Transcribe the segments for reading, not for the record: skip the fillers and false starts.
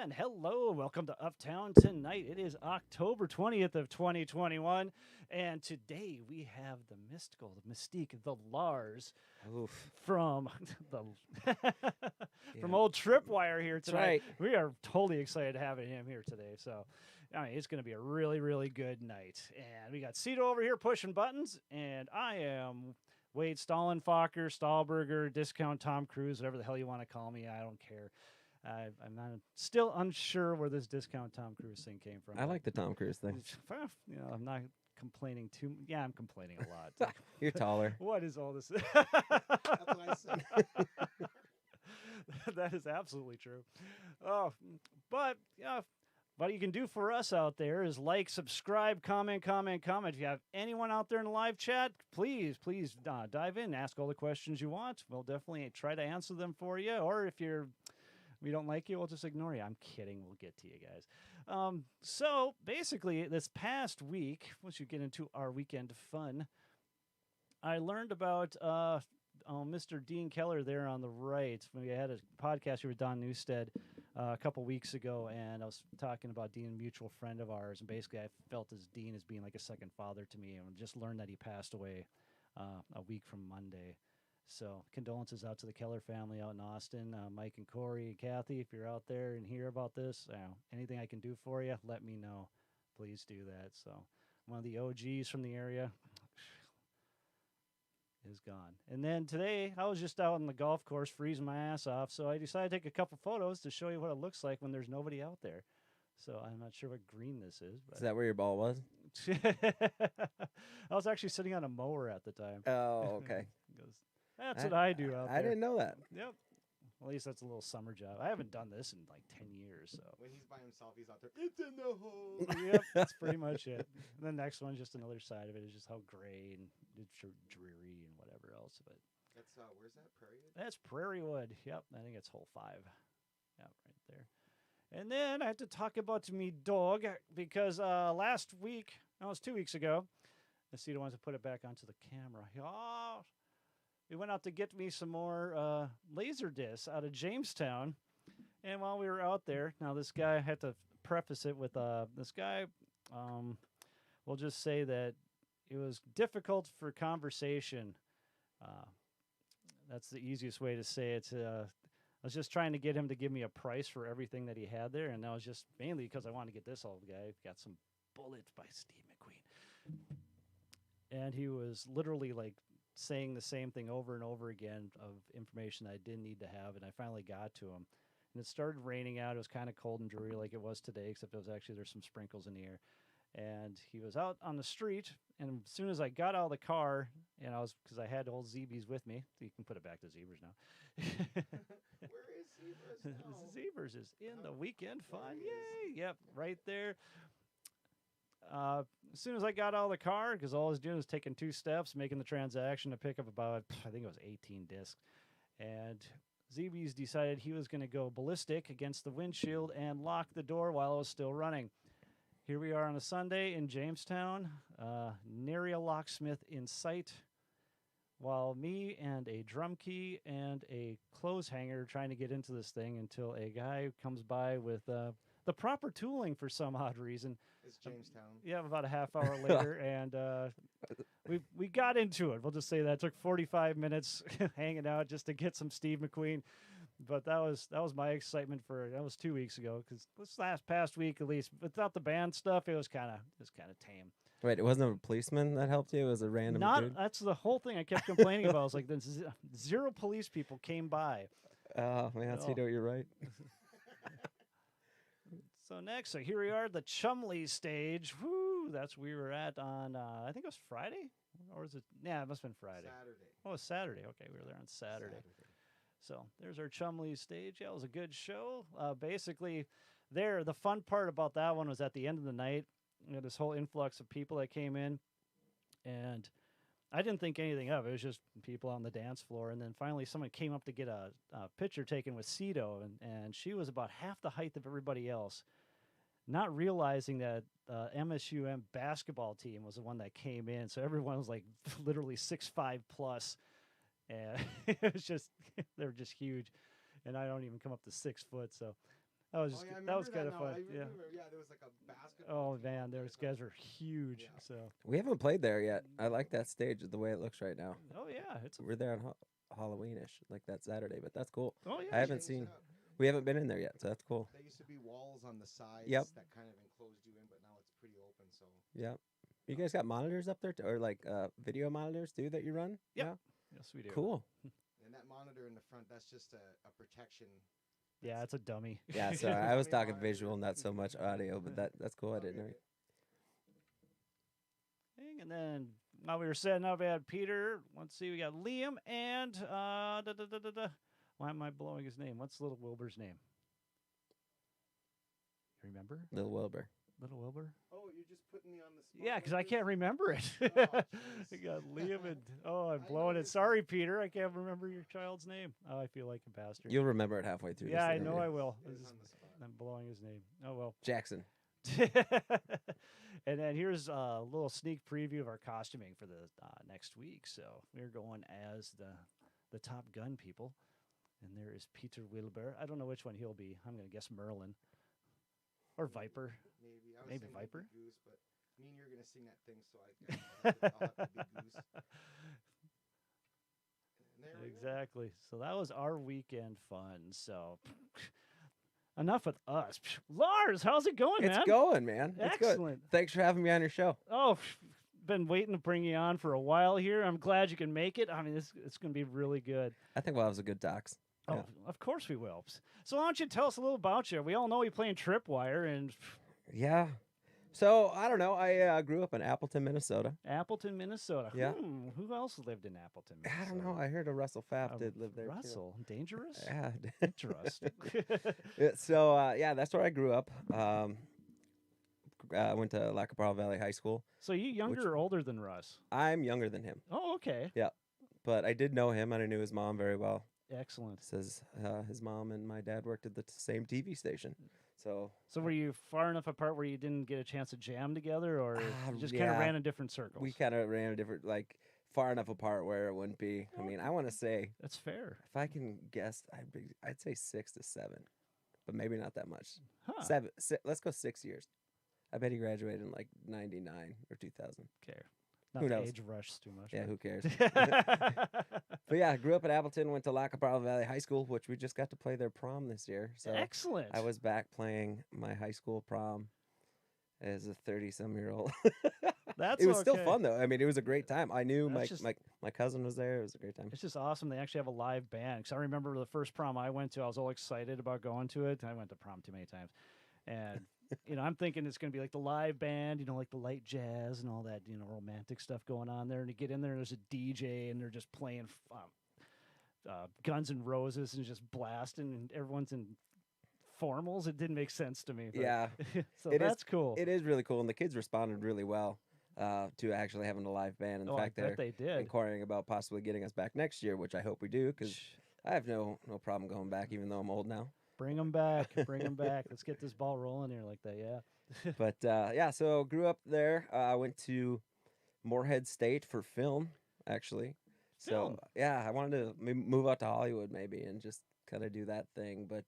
And hello, welcome to Uptown Tonight. It is October 20th of 2021, and today we have the mystical, the mystique, the Lars Oof. from the from Yeah. old Tripwire here That's tonight. right. We are totally excited having him here today. So, I mean, it's going to be a really, really good night. And we got Cito over here pushing buttons, and I am Wade Stallenfacher, Stahlberger, Discount Tom Cruise, whatever the hell you want to call me. I don't care. I'm not still unsure where this Discount Tom Cruise thing came from. I like the Tom Cruise thing. You know, I'm not complaining too. Yeah, I'm complaining a lot. You're taller. What is all this? That's what I said. That is absolutely true. Oh, but yeah, what you can do for us out there is like, subscribe, comment. If you have anyone out there in the live chat, please dive in, ask all the questions you want. We'll definitely try to answer them for you. Or if we don't like you, we'll just ignore you. I'm kidding. We'll get to you guys. So basically, this past week, once you get into our weekend fun, I learned about Mr. Dean Keller there on the right. We had a podcast here with Don Newstead a couple weeks ago, and I was talking about Dean, a mutual friend of ours, and basically I felt as Dean as being like a second father to me, and just learned that he passed away a week from Monday. So condolences out to the Keller family out in Austin, Mike and Corey and Kathy. If you're out there and hear about this, anything I can do for you, let me know. Please do that. So one of the OGs from the area is gone. And then today I was just out on the golf course freezing my ass off, so I decided to take a couple photos to show you what it looks like when there's nobody out there. So I'm not sure what green this is. But Is that where your ball was? I was actually sitting on a mower at the time. Oh, okay. That's what I do out there. I didn't know that. Yep. Well, at least that's a little summer job. I haven't done this in like 10 years. So. When he's by himself, he's out there. It's in the hole. Yep, that's pretty much it. And the next one's just another side of it is just how gray and dreary and whatever else. But That's where's that Prairie? that's Prairie Wood. Yep, I think it's hole 5. Yep, right there. And then I had to talk about me dog because last week, no, it was 2 weeks ago. Cito wants to put it back onto the camera. Oh, we went out to get me some more laser discs out of Jamestown. And while we were out there, now this guy, I had to preface it with this guy, we'll just say that it was difficult for conversation. That's the easiest way to say it. I was just trying to get him to give me a price for everything that he had there. And that was just mainly because I wanted to get this old guy. Got some Bullets by Steve McQueen. And he was literally like saying the same thing over and over again of information I didn't need to have, and I finally got to him. And it started raining out. It was kind of cold and dreary like it was today, except there's some sprinkles in the air. And he was out on the street, and as soon as I got out of the car, and because I had old Zeebies with me, so you can put it back to Zebras now. Where is Zebras now? Zebras is in the weekend fun. Yay! Yep, right there. As soon as I got out of the car, because all I was doing was taking 2 steps, making the transaction to pick up about, I think it was 18 discs. And ZB's decided he was going to go ballistic against the windshield and lock the door while I was still running. Here we are on a Sunday in Jamestown, nary a locksmith in sight, while me and a drum key and a clothes hanger trying to get into this thing until a guy comes by with the proper tooling for some odd reason. It's Jamestown. Yeah, about a half hour later, and we got into it. We'll just say that it took 45 minutes hanging out just to get some Steve McQueen. But that was my excitement that was 2 weeks ago, because this past week, at least without the band stuff, it was kind of tame. Wait, it wasn't a policeman that helped you? It was a random dude? That's the whole thing I kept complaining about. I was like, 0 police people came by. Oh, man, Cito, you're right. So next, here we are, the Chumley stage. Woo! That's where we were at on, I think it was Friday? Or was it? Yeah, it must have been Friday. Saturday. Oh, it was Saturday. Okay, we were there on Saturday. So there's our Chumley stage. Yeah, it was a good show. Basically, the fun part about that one was at the end of the night, this whole influx of people that came in, and I didn't think anything of it. It was just people on the dance floor. And then finally someone came up to get a picture taken with Cito, and she was about half the height of everybody else, not realizing that MSUM basketball team was the one that came in. So everyone was like literally 6'5" plus. And it was just, they were just huge. And I don't even come up to 6 foot. So That was Oh, just yeah, I that was remember kind of now. fun. I Yeah. remember, yeah, there was like a basketball. Oh team man, out there, those so- guys are huge. Yeah. So. We haven't played there yet. I like that stage the way it looks right now. Oh yeah, it's. We're there on Halloweenish, like that Saturday, but that's cool. Oh yeah. I haven't Changed seen. it up. We haven't been in there yet, so that's cool. There used to be walls on the sides Yep. that kind of enclosed you in, but now it's pretty open. So Yeah. You guys got monitors up there, or like video monitors too that you run? Yep. Yeah. Yes, we do. Cool. and that monitor in the front, that's just a protection. Yeah, it's a dummy. Yeah. So I was Dummy talking monitor. visual, not so much audio, but that's cool. I didn't know. And then while we were setting up, we had Peter. Let's see, we got Liam and why am I blowing his name? What's Little Wilbur's name? You remember? Little Wilbur. Little Wilbur? Oh, you're just putting me on the spot. Yeah, because I like can't this? remember it. Oh, we jeez. got Liam and I'm I blowing know it. his Sorry, name. Peter. I can't remember your child's name. Oh, I feel like a bastard. You'll remember it halfway through. Yeah, I this know interview. I will. It This is is- on the spot. I'm blowing his name. Oh well. Jackson. And then here's a little sneak preview of our costuming for the next week. So we're going as the Top Gun people, and there is Peter Wilbur. I don't know which one he'll be. I'm gonna guess Merlin or Viper. Maybe. I was Maybe saying Viper? Goose, but me and you're gonna sing that thing, so I'll have to be Goose. And there we go. Exactly. So that was our weekend fun. So enough with us. Lars, how's it going, man? It's going, man. It's good. Excellent. Thanks for having me on your show. Oh, been waiting to bring you on for a while here. I'm glad you can make it. I mean, it's going to be really good. I think we'll have some good talks. Oh, Yeah. of course we will. So why don't you tell us a little about you? We all know you play in Tripwire and Yeah. So I don't know. I grew up in Appleton, Minnesota. Appleton, Minnesota. Yeah. Who else lived in Appleton, Minnesota? I don't know. I heard a Russell Pfaff did live there. too. Russell, dangerous. Yeah. Interesting. So yeah, that's where I grew up. I went to Lacapara Valley High School. So you younger Which- or older than Russ? I'm younger than him, Oh, okay. but I did know him and I knew his mom very well. Excellent. Says his mom and my dad worked at the same TV station. So So were you far enough apart where you didn't get a chance to jam together, or you just kind of yeah. ran in different circles? we kind of ran a different, like far enough apart where it wouldn't be. I mean, I want to say, That's fair. if I can guess, I'd say 6 to 7, but maybe not that much. Huh. 7. Let's go 6 years. I bet he graduated in like 99 or 2000. Okay. Not Who to knows? age rush too much. Yeah, but- who cares? But yeah, I grew up in Appleton, went to Lacapara Valley High School, which we just got to play their prom this year. So Excellent. I was back playing my high school prom as a 30-some-year-old. That's It was still okay. fun though. I mean, it was a great time. I knew That's just- my cousin was there. It was a great time. It's just awesome. They actually have a live band. Because I remember the first prom I went to, I was all excited about going to it. I went to prom too many times. And, I'm thinking it's going to be like the live band, like the light jazz and all that, romantic stuff going on there. And you get in there and there's a DJ and they're just playing Guns N' Roses and just blasting and everyone's in formals. It didn't make sense to me. But, Yeah, so It is- that's cool. it is really cool, and the kids responded really well to actually having a live band. In I fact, bet they're they did. inquiring about possibly getting us back next year, which I hope we do, because I have no problem going back, even though I'm old now. Bring them back. Bring them back. Let's get this ball rolling here like that. Yeah. But yeah, so grew up there. I went to Morehead State for film, actually. Film. So yeah, I wanted to move out to Hollywood maybe and just kind of do that thing. But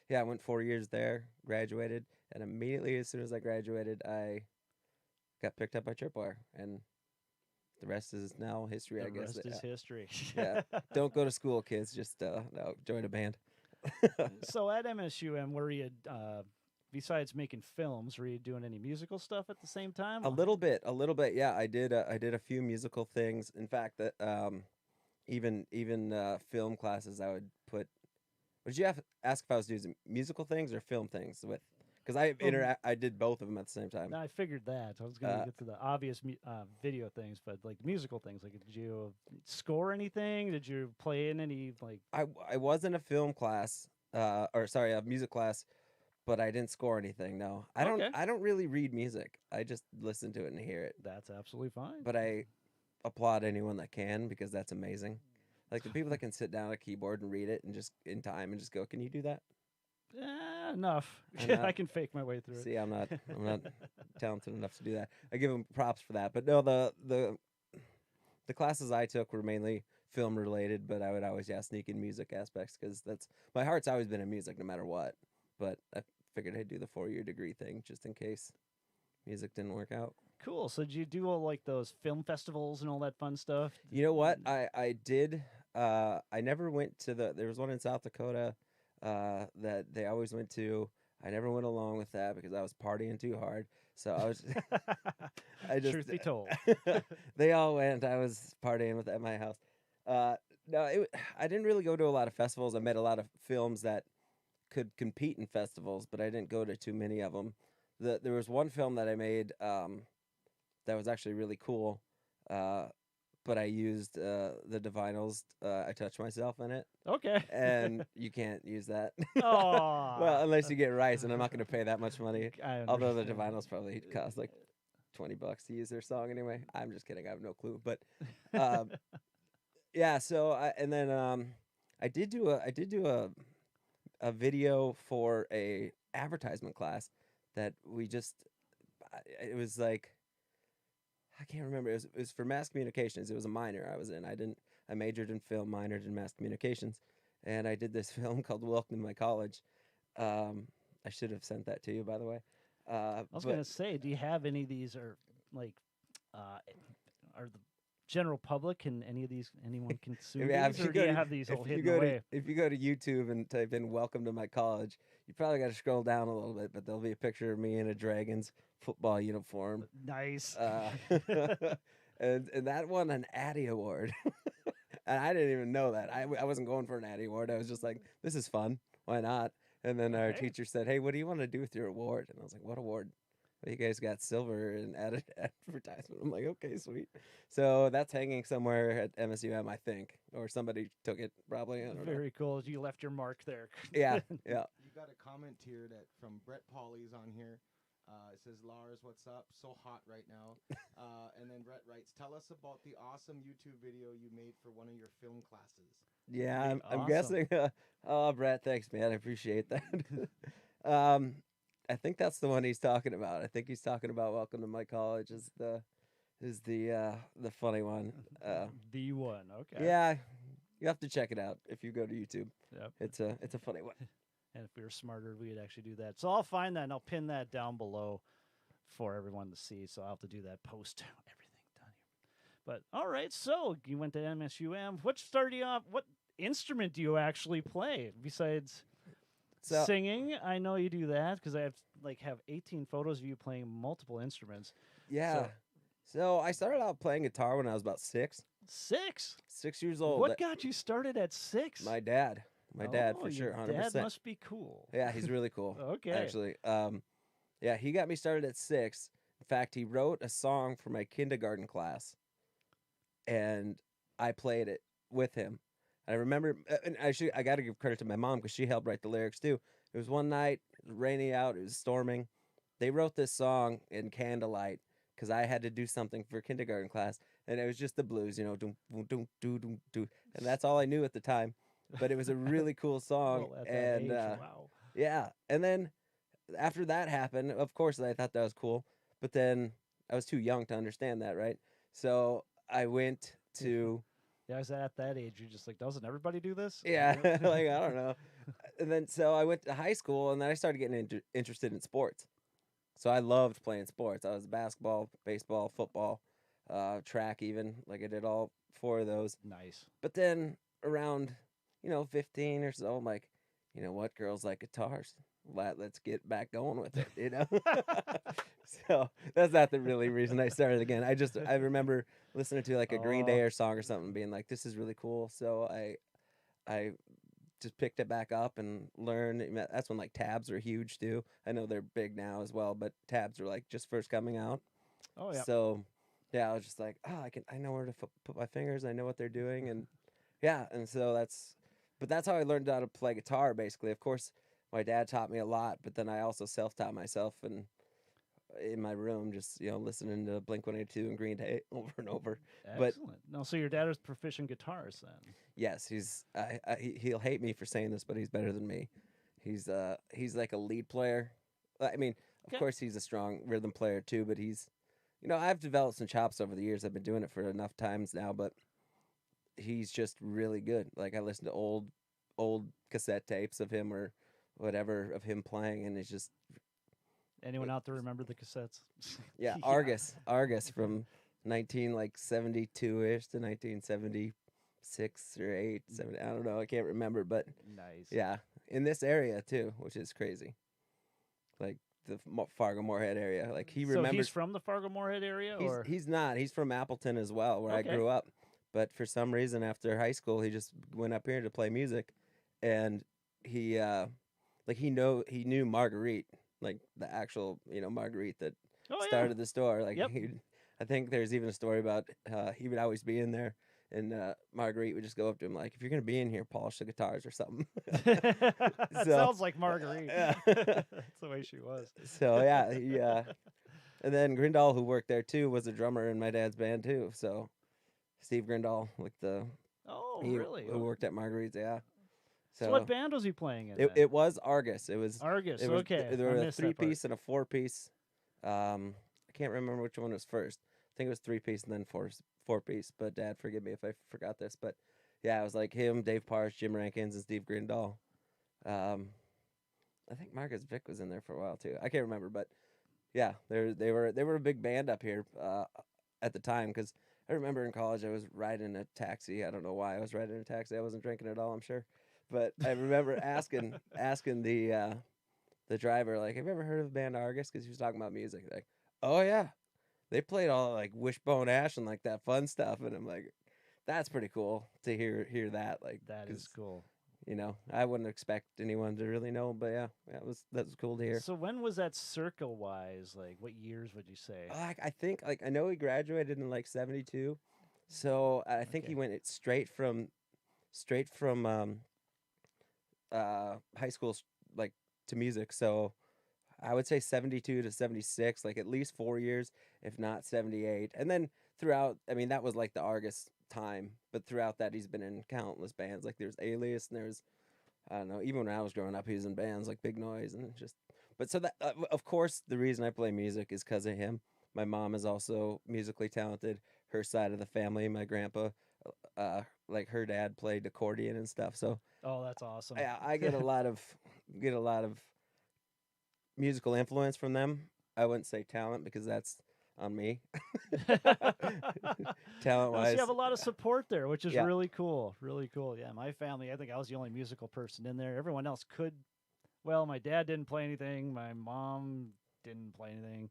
yeah, I went 4 years there, graduated, and immediately as soon as I graduated, I got picked up by Tripwire, and the rest is now history, I The guess. rest is history. Yeah. Don't go to school, kids. Just no, join a band. So at MSUM, were you, besides making films, were you doing any musical stuff at the same time? A little bit. Yeah, I did a few musical things. In fact, that even film classes, I would put. Would you ask if I was doing musical things or film things with? Because I did both of them at the same time. No, I figured that. I was going to get to the obvious video things, but like musical things. Like, did you score anything? Did you play in any like? I was in a film class, a music class, but I didn't score anything. No, Okay. I don't really read music. I just listen to it and hear it. That's absolutely fine. But I applaud anyone that can, because that's amazing. Like the people that can sit down at a keyboard and read it and just in time and just go, "Can you do that?" Enough. I'm not- I can fake my way through it. See, I'm not talented enough to do that. I give them props for that. But no, the classes I took were mainly film related, but I would always sneak in music aspects, because that's my heart's always been in music, no matter what. but I figured I'd do the 4-year degree thing just in case music didn't work out. Cool. So did you do all like those film festivals and all that fun stuff? You know what? I did. I never went to there was one in South Dakota that they always went to. I never went along with that because I was partying too hard. So I was. Truth be told, they all went. I was partying at my house. No, I didn't really go to a lot of festivals. I met a lot of films that could compete in festivals, but I didn't go to too many of them. There was one film that I made that was actually really cool, but I used the Divinals. I touched myself in it. Okay. And you can't use that. Oh. Well, unless you get rights, and I'm not going to pay that much money. Although the understand. Divinals probably cost like $20 to use their song anyway. I'm just kidding. I have no clue. But yeah. So I did do a video for a advertisement class that we just. It was like. I can't remember. It was for mass communications. It was a minor I was in. I majored in film, minored in mass communications, and I did this film called Welcome to My College. I should have sent that to you, by the way. I was going to say, do you have any of these, or like, are the general public, can anyone consume these, or do you have these all hidden away? If you go to YouTube and type in "Welcome to My College," you probably got to scroll down a little bit, but there'll be a picture of me in a Dragons football uniform. Nice. And that won an Addy Award. And I didn't even know that. I wasn't going for an Addy Award. I was just like, this is fun. Why not? And then our teacher said, hey, what do you want to do with your award? And I was like, what award? Well, you guys got silver and added advertisement. I'm like, okay, sweet. So that's hanging somewhere at MSUM, I think. Or somebody took it, probably. I don't know. Very cool. You left your mark there. Yeah. You got a comment here from Brett Pauly's on here. It says, Lars, what's up? So hot right now. And then Brett writes, tell us about the awesome YouTube video you made for one of your film classes. Yeah, I'm Awesome. guessing. Oh, Brett, thanks, man. I appreciate that. I think that's the one he's talking about. I think he's talking about Welcome to My College is the funny one. The one, okay. Yeah, you have to check it out if you go to YouTube. Yep. It's a funny one. And if we were smarter, we'd actually do that. So I'll find that and I'll pin that down below for everyone to see. So I'll have to do that post everything done here. But all right, so you went to MSUM. What started you off? What instrument do you actually play besides singing? I know you do that because I have 18 photos of you playing multiple instruments. Yeah. So I started out playing guitar when I was about 6. 6? 6 years old. What got you started at 6? My dad. My dad, for your sure, 100%. Dad must be cool. Yeah, he's really cool. Okay. Actually, yeah, he got me started at 6. In fact, he wrote a song for my kindergarten class, and I played it with him. And I remember, and I got to give credit to my mom because she helped write the lyrics too. It was one night, it was rainy out, it was storming. They wrote this song in candlelight because I had to do something for kindergarten class, and it was just the blues, doom, doom, doom, doom, doom, and that's all I knew at the time. But it was a really cool song, Well, at that and age, wow. yeah. And then after that happened, of course, I thought that was cool. But then I was too young to understand that, right? So I went to Yeah, I was at that age. You're just like, doesn't everybody do this? yeah, like I don't know. And then so I went to high school, and then I started getting interested in sports. So I loved playing sports. I was basketball, baseball, football, track, even. Like I did all 4 of those. Nice. But then around 15 or so, I'm like, you know what, girls like guitars. Let's get back going with it, So that's not the really reason I started again. I remember listening to like a Green Day or song or something, being like, this is really cool. So I just picked it back up and learned. That's when like tabs are huge too. I know they're big now as well, but tabs are like just first coming out. Oh yeah. So yeah, I was just like, I know where to put my fingers. I know what they're doing, and yeah, and so that's how I learned how to play guitar. Basically, of course, my dad taught me a lot, but then I also self-taught myself and in my room, just listening to Blink-182 and Green Day over and over. Excellent. No, so your dad is proficient guitarist then. Yes, he'll hate me for saying this, but he's better than me. He's like a lead player. I mean, of course, he's a strong rhythm player too, but he's, I've developed some chops over the years. I've been doing it for enough times now, but he's just really good. Like I listen to old cassette tapes of him or whatever of him playing, and it's just Anyone out there remember the cassettes? yeah, Argus from 1972-ish to 1976 or 8, 7. I don't know. I can't remember, but Nice. yeah, in this area too, which is crazy. Like the Fargo Moorhead area. Like he So remembers. he's from the Fargo Moorhead area, or He's not. He's from Appleton as well, where Okay. I grew up. But for some reason, after high school, he just went up here to play music, and he he knew Marguerite, like the actual Marguerite that oh yeah, started the store. Like Yep. I think there's even a story about he would always be in there, and Marguerite would just go up to him like, "If you're gonna be in here, polish the guitars or something." that So- sounds like Marguerite. Yeah. That's the way she was. So yeah, he and then Grindal, who worked there too, was a drummer in my dad's band too. So Steve Grindal, like Oh, he really? who worked at Marguerite's, yeah. So what band was he playing in? It, then? it was Argus. It was Argus. it was, Okay, There I were a missed that part. 3-piece and a 4-piece. I can't remember which one was first. I think it was 3-piece and then 4-piece. But Dad, forgive me if I forgot this. But yeah, it was like him, Dave Parsh, Jim Rankins, and Steve Grindal. I think Marcus Vick was in there for a while too. I can't remember, but yeah, they were a big band up here at the time, because I remember in college I was riding a taxi. I don't know why I was riding a taxi. I wasn't drinking at all, I'm sure. But I remember asking the driver, like, "Have you ever heard of the band Argus?" Because he was talking about music. Like, "Oh yeah, they played all like Wishbone Ash and like that fun stuff." And I'm like, "That's pretty cool to hear that." Like, That is 'cause, cool. I wouldn't expect anyone to really know, but yeah, that was cool to hear. So when was that circle wise? Like, what years would you say? I think I know he graduated in like 72, so I think Okay. he went straight from high school like to music. So I would say 72 to 76, like at least 4 years, if not 78. And then throughout, I mean, that was like the Argus time, but throughout that he's been in countless bands. Like there's Alias, and there's, I don't know, even when I was growing up he was in bands like Big Noise and just, but so that of course the reason I play music is because of him. My mom is also musically talented. Her side of the family, my grandpa, like her dad played accordion and stuff. So Oh, that's awesome. I get a lot of musical influence from them. I wouldn't say talent because that's on me. Talent So wise, you have a lot of support there, which is Yeah. really cool. Really cool. Yeah, my family, I think I was the only musical person in there. Everyone else could. Well, my dad didn't play anything. My mom didn't play anything.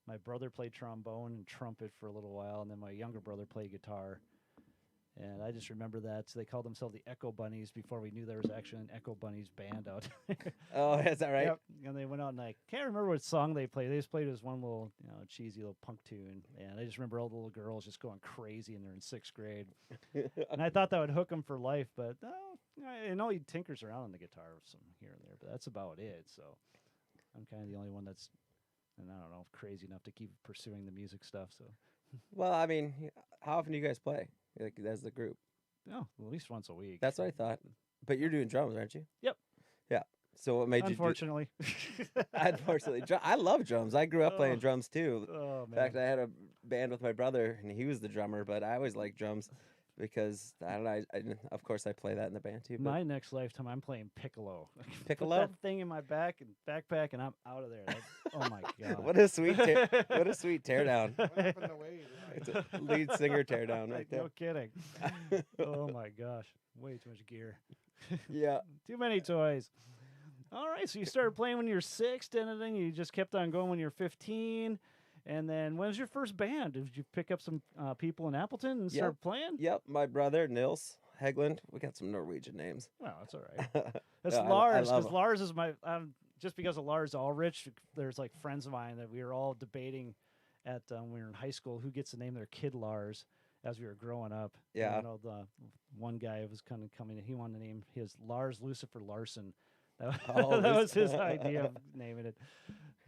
My brother played trombone and trumpet for a little while, and then my younger brother played guitar. And I just remember that. So they called themselves the Echo Bunnies before we knew there was actually an Echo Bunnies band out. Oh, is that right? Yep. And they went out and I can't remember what song they played. They just played this one little, cheesy little punk tune. And I just remember all the little girls just going crazy, and they're in 6th grade. And I thought that would hook them for life, but I know he tinkers around on the guitar some here and there, but that's about it. So I'm kind of the only one that's, and I don't know, crazy enough to keep pursuing the music stuff. So Well, I mean, how often do you guys play? Like as the group? no, at least once a week. That's what I thought. But you're doing drums, aren't you? Yep. Yeah. So what made you do? Unfortunately. Unfortunately, I love drums. I grew up Oh. playing drums too. Oh In man. fact, I had a band with my brother, and he was the drummer. But I always liked drums because I don't know. Of course, I play that in the band too. But My next lifetime, I'm playing piccolo. Piccolo? Put that thing in my backpack, and I'm out of there. Oh my god! what a sweet teardown! What happened to Wade? It's a lead singer teardown right there. No kidding. Oh my gosh! Way too much gear. Yeah. Too many toys. All right, so you started playing when you were 6, and then you just kept on going when you were 15. And then when was your first band? Did you pick up some people in Appleton and Yep. start playing? Yep. My brother Nils Hegland. We got some Norwegian names. Well, that's all right. That's No, I Lars, love because him. Lars is my just because of Lars Ulrich. There's like friends of mine that we were all debating at when we were in high school who gets to name their kid Lars as we were growing up. Yeah. The one guy was kind of coming. He wanted to name his Lars Lucifer Larson. That, Oh, that was his idea of naming it.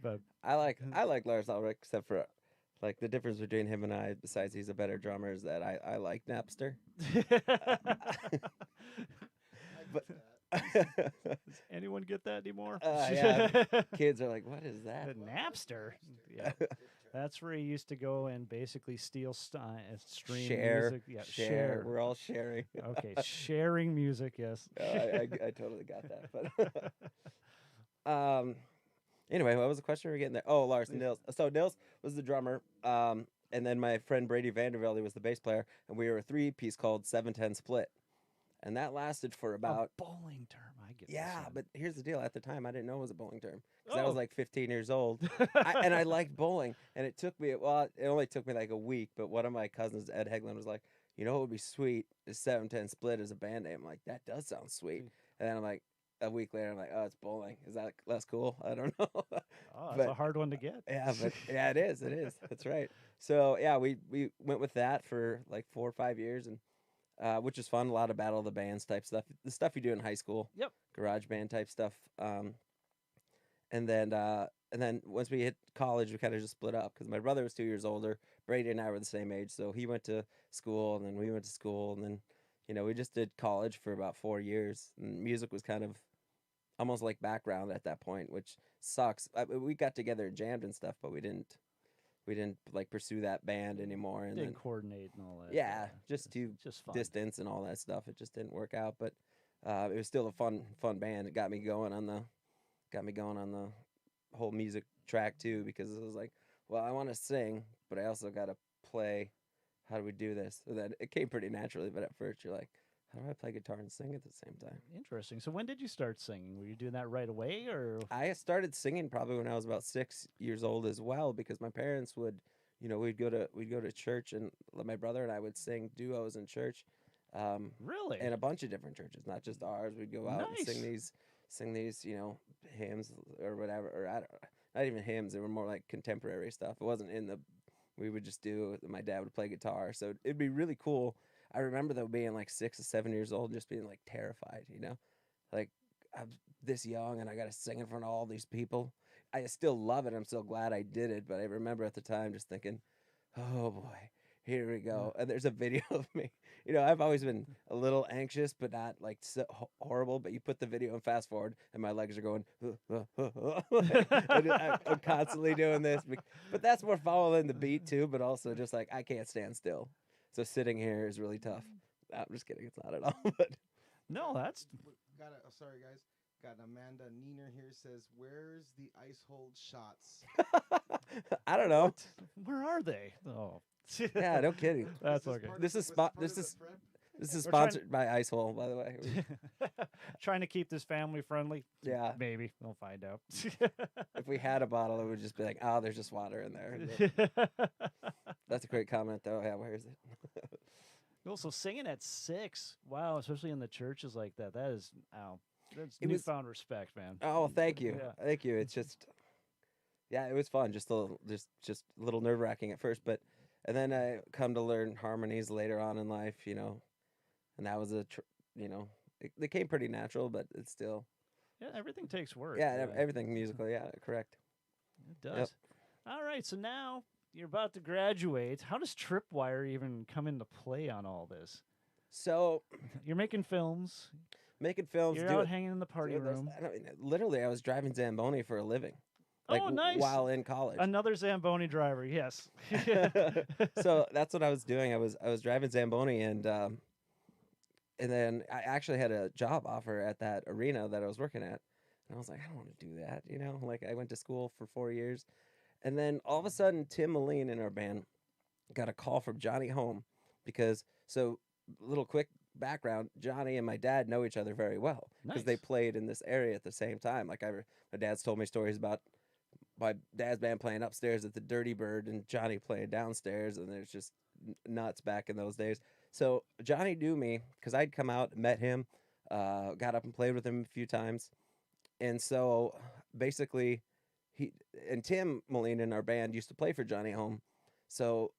But I like Lars Ulrich, except for like the difference between him and I, besides he's a better drummer, is that I like Napster. I get But- that. Does anyone get that anymore? Yeah, kids are like, what is that? Napster. Yeah. That's where you used to go and basically steal stream Share, music. Yeah, share. We're all sharing. Okay, sharing music. Yes. I totally got that. But anyway, what was the question we were getting there? Oh, Lars and Nils. So Nils was the drummer. And then my friend Brady Vandervelde was the bass player, and we were a 3-piece called 7-10 Split, and that lasted for about a bowling term. I get. Yeah, this one. but here's the deal. At the time, I didn't know it was a bowling term because I was Oh. like 15 years old, and I liked bowling. And it took me, well, it only took me like a week. But one of my cousins, Ed Hegland, was like, you know what would be sweet is 7-10 Split as a band name. I'm like, that does sound sweet. And then I'm like, a week later, I'm like, oh, it's bowling. Is that less cool? I don't know. Oh, that's a hard one to get. Yeah, but yeah, it is. It is. That's right. So yeah, we went with that for like 4 or 5 years, and which is fun. A lot of battle of the bands type stuff. The stuff you do in high school. Yep. Garage band type stuff. And then once we hit college, we kind of just split up because my brother was 2 years older. Brady and I were the same age, so he went to school, and then we went to school, and then we just did college for about 4 years. And music was kind of almost like background at that point, which sucks. We got together and jammed and stuff, but we didn't like pursue that band anymore. And Didn't then coordinate and all that. yeah, just to just fun. distance and all that stuff. It just didn't work out, but it was still a fun band. It got me going on the whole music track too, because it was like, well, I want to sing, but I also got to play. How do we do this? So then it came pretty naturally, but at first you're like, how do I play guitar and sing at the same time? Interesting. So when did you start singing? Were you doing that right away, or? I started singing probably when I was about 6 years old as well, because my parents would, we'd go to church, and my brother and I would sing duos in church. Really? In a bunch of different churches, not just ours. We'd go out and sing these, hymns or whatever, or not even hymns. They were more like contemporary stuff. It wasn't we would just do. My dad would play guitar, so it'd be really cool. I remember though being like 6 or 7 years old, just being like terrified, like I'm this young and I got to sing in front of all these people. I still love it. I'm so glad I did it. But I remember at the time just thinking, oh boy, here we go. And there's a video of me. I've always been a little anxious, but not like so horrible. But you put the video and fast forward, and my legs are going. I'm constantly doing this, but that's more following the beat too. But also just like I can't stand still. So sitting here is really tough. I'm just kidding. It's not at all. But no, that's. Sorry, guys. Got Amanda Neener here says, "Where's the ice hold shots?" I don't know. Where are they? Oh. Yeah, no kidding. That's okay. This is sponsored by Ice Hole, by the way. Trying to keep this family friendly. Yeah. Maybe. We'll find out. If we had a bottle, it would just be like, oh, there's just water in there. That's a great comment, though. Yeah, where is it? Also, singing at 6. Wow, especially in the churches like that. That is, that's newfound respect, man. Oh, thank you. Yeah. Thank you. It's just, yeah, it was fun. Just a little nerve-wracking at first, but... And then I come to learn harmonies later on in life, and that was they came pretty natural, but it's still. Yeah, everything takes work. Yeah, everything musical. Yeah, correct. It does. Yep. All right, so now you're about to graduate. How does Tripwire even come into play on all this? So you're making films. You're out hanging in the party room. Literally, I was driving Zamboni for a living. Like, oh, nice. While in college. Another Zamboni driver, yes. So that's what I was doing. I was driving Zamboni, and then I actually had a job offer at that arena that I was working at. And I was like, I don't want to do that, Like, I went to school for 4 years. And then all of a sudden, Tim Moline in our band got a call from Johnny Home because, so little quick background, Johnny and my dad know each other very well because they played in this area at the same time. Like, my dad's told me stories about my dad's band playing upstairs at the Dirty Bird and Johnny playing downstairs, and there's just nuts back in those days. So Johnny knew me because I'd come out, met him, got up and played with him a few times. And so basically Tim Moline in our band used to play for Johnny Home. So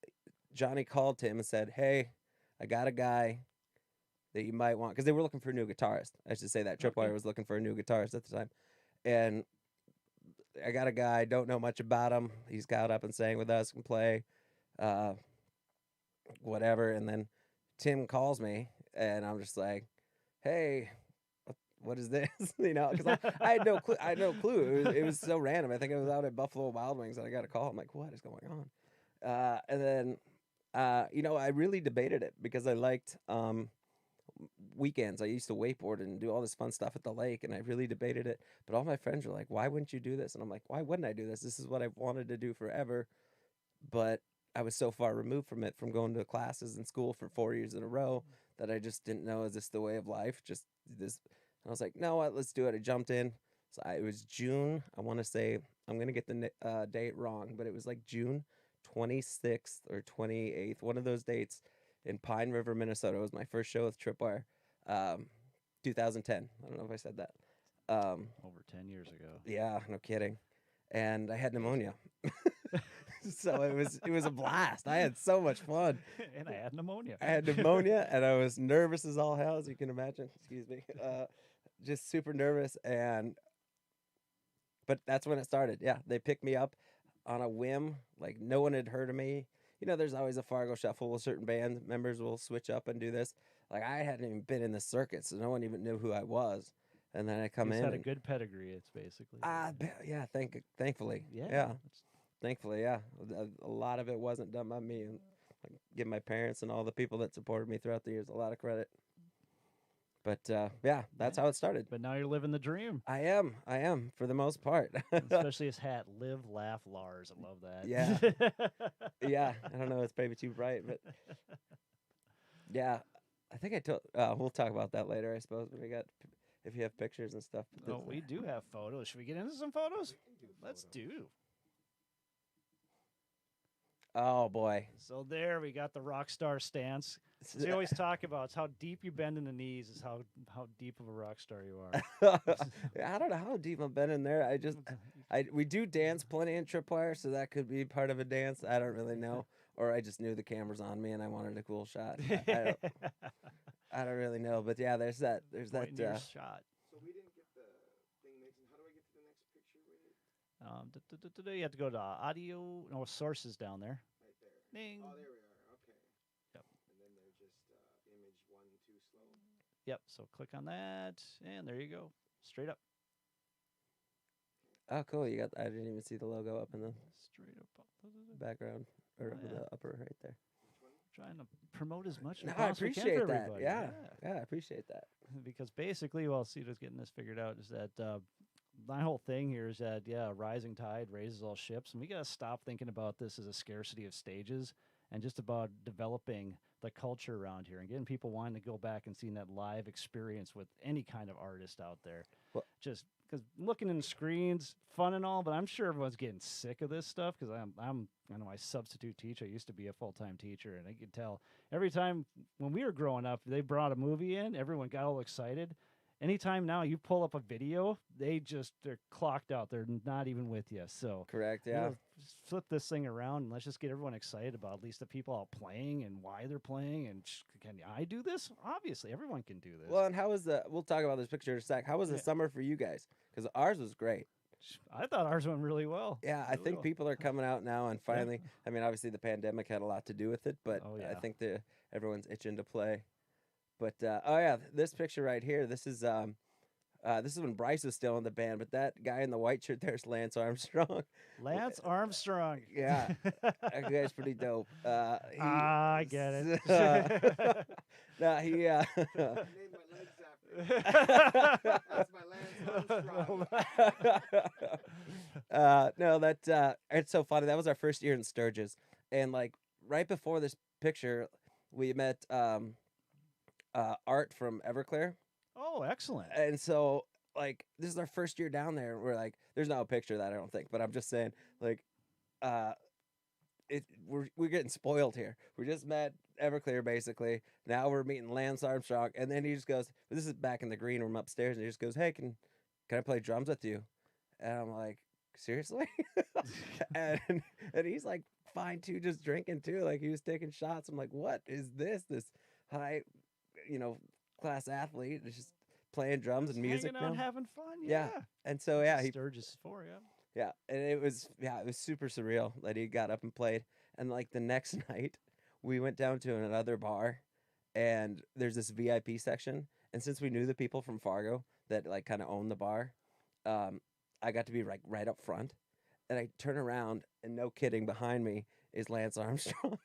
Johnny called Tim and said, hey, I got a guy that you might want, because they were looking for a new guitarist. I should say that Tripwire was looking for a new guitarist at the time. And I got a guy, don't know much about him. He's got up and sang with us, can play, whatever. And then Tim calls me, and I'm just like, hey, what is this? Because I had no clue. I had no clue. It was so random. I think I was out at Buffalo Wild Wings and I got a call. I'm like, what is going on? And then, I really debated it because I liked weekends. I used to wakeboard and do all this fun stuff at the lake, and I really debated it. But all my friends were like, why wouldn't you do this? And I'm like, why wouldn't I do this? This is what I've wanted to do forever. But I was so far removed from it, from going to classes in school for 4 years in a row, that I just didn't know, is this the way of life? Just this. And I was like, no, what? Let's do it. I jumped in. So it was June. I want to say, I'm going to get the date wrong, but it was like June 26th or 28th, one of those dates in Pine River, Minnesota. It was my first show with Tripwire, 2010. I don't know if I said that. Over 10 years ago. Yeah, no kidding. And I had pneumonia. So it was a blast. I had so much fun. And I had pneumonia. And I was nervous as all hell, as you can imagine. Excuse me. Just super nervous. But that's when it started. Yeah, they picked me up on a whim. Like, no one had heard of me. There's always a Fargo shuffle. Certain band members will switch up and do this. Like, I hadn't even been in the circuit, so no one even knew who I was. And then I come in. Had a good pedigree, it's basically. Yeah, thankfully. Yeah. Thankfully, yeah. A lot of it wasn't done by me. And I give my parents and all the people that supported me throughout the years a lot of credit. But, that's how it started. But now you're living the dream. I am, for the most part. Especially his hat, Live, Laugh, Lars. I love that. Yeah. Yeah. I don't know. It's maybe too bright, but yeah. I think I told, we'll talk about that later, I suppose, if you have pictures and stuff. Oh, we do have photos. Should we get into some photos? Let's do. Oh, boy. So there we got the rock star stance. As we always talk about, it's how deep you bend in the knees is how deep of a rock star you are. I don't know how deep I've been in there. We do dance plenty in Tripwire, so that could be part of a dance. I don't really know. Or I just knew the camera's on me and I wanted a cool shot. I don't really know. But yeah, there's that. Shot. So we didn't get the thing mixing. How do I get to the next picture? Today you have to go to audio, sources down there. Right there. Ding. Oh, there we are. Okay. Yep. And then they're just image 1, 2 slow. Yep. So click on that, and there you go. Straight up. Oh, cool. I didn't even see the logo up in the Straight up. background or the upper right there. Trying to promote as much as No, I possibly can for appreciate that. everybody. Yeah, I appreciate that. Because basically, while Cito's getting this figured out, is that my whole thing here is that, rising tide raises all ships. And we got to stop thinking about this as a scarcity of stages and just about developing the culture around here and getting people wanting to go back and seeing that live experience with any kind of artist out there. Well, just because looking in the screens, fun and all, but I'm sure everyone's getting sick of this stuff because I substitute teach. I used to be a full-time teacher, and I could tell every time when we were growing up, they brought a movie in, everyone got all excited. Anytime now you pull up a video, they're clocked out. They're not even with you. So correct, yeah. Just flip this thing around and let's just get everyone excited about at least the people out playing and why they're playing. And can I do this? Obviously, everyone can do this. Well, and we'll talk about this picture in a sec. How was the summer for you guys? Because ours was great. I thought ours went really well. Yeah, I think people are coming out now and finally, I mean, obviously the pandemic had a lot to do with it, but I think everyone's itching to play. But this picture right here, this is when Bryce was still in the band, but that guy in the white shirt there's Lance Armstrong. Lance Armstrong. Yeah, that guy's pretty dope. I get it. No, he. Named my legs after. That's my Lance Armstrong. No, it's so funny. That was our first year in Sturgis, and like right before this picture, we met Art from Everclear. Oh, excellent. And so, like, this is our first year down there. We're like, there's no picture of that, I don't think, but I'm just saying, like, we're getting spoiled here. We just met Everclear, basically. Now we're meeting Lance Armstrong, and then he just goes, this is back in the green room upstairs, and he just goes, hey, can I play drums with you? And I'm like, seriously? and he's like, fine, too, just drinking, too. Like, he was taking shots. I'm like, what is this? This high, class athlete is just playing drums and music hanging out, now. having fun. Yeah. And so Sturgis is for and it was super surreal that he got up and played. And like the next night we went down to another bar and there's this VIP section, and since we knew the people from Fargo, that like kind of owned the bar. I got to be like right up front, and I turn around, and no kidding, behind me is Lance Armstrong,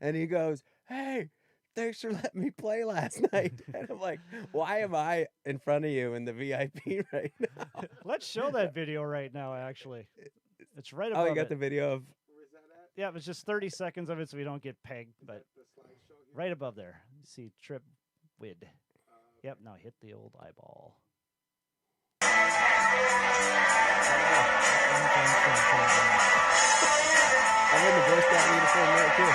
and he goes, "Hey, thanks for letting me play last night." And I'm like, "Why am I in front of you in the VIP right now?" Let's show that video right now. Actually, it's right above Oh, you got it. the video of. Where's that at? Yeah, it's just 30 seconds of it, so we don't get pegged. But The slideshow here? right above there, you see Tripwid. Yep. Now hit the old eyeball. I'm in the Boy Scout uniform there too.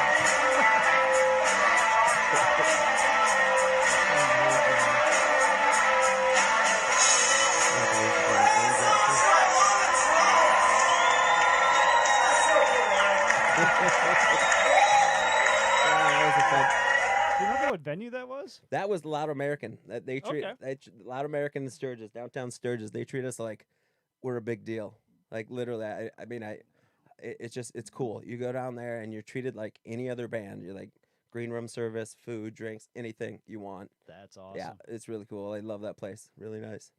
Do you remember what venue that was? That was Loud American. They treat Okay. Loud American in Sturgis, downtown Sturgis. They treat us like we're a big deal. Like literally, I mean, it's cool. You go down there and you're treated like any other band. You're like green room service, food, drinks, anything you want. That's awesome. Yeah, it's really cool. I love that place. Really nice.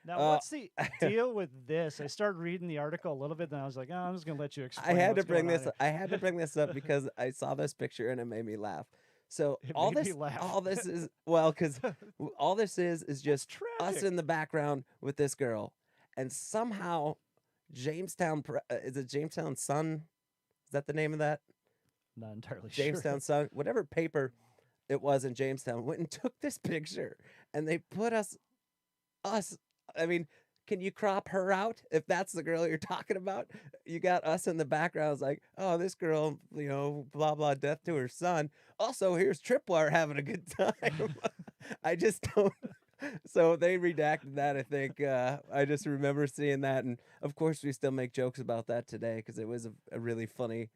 Now, what's the deal with this? I started reading the article a little bit, then I was like, oh, I'm just gonna let you explain. I had to what's bring going on this. here. I had to bring this up because I saw this picture and it made me laugh. So It all made me this, laugh. all this is well, because all this is just us tragic. in the background with this girl, and somehow Jamestown is it Jamestown Sun? Is that the name of that? Not entirely Jamestown Sun, whatever paper it was in Jamestown, went and took this picture, and they put us. I mean, can you crop her out if that's the girl you're talking about? You got us in the background. It's like, oh, this girl, you know, blah blah, death to her son. Also, here's Tripwire having a good time. I just don't. So they redacted that. I think I just remember seeing that, and of course we still make jokes about that today because it was a really funny.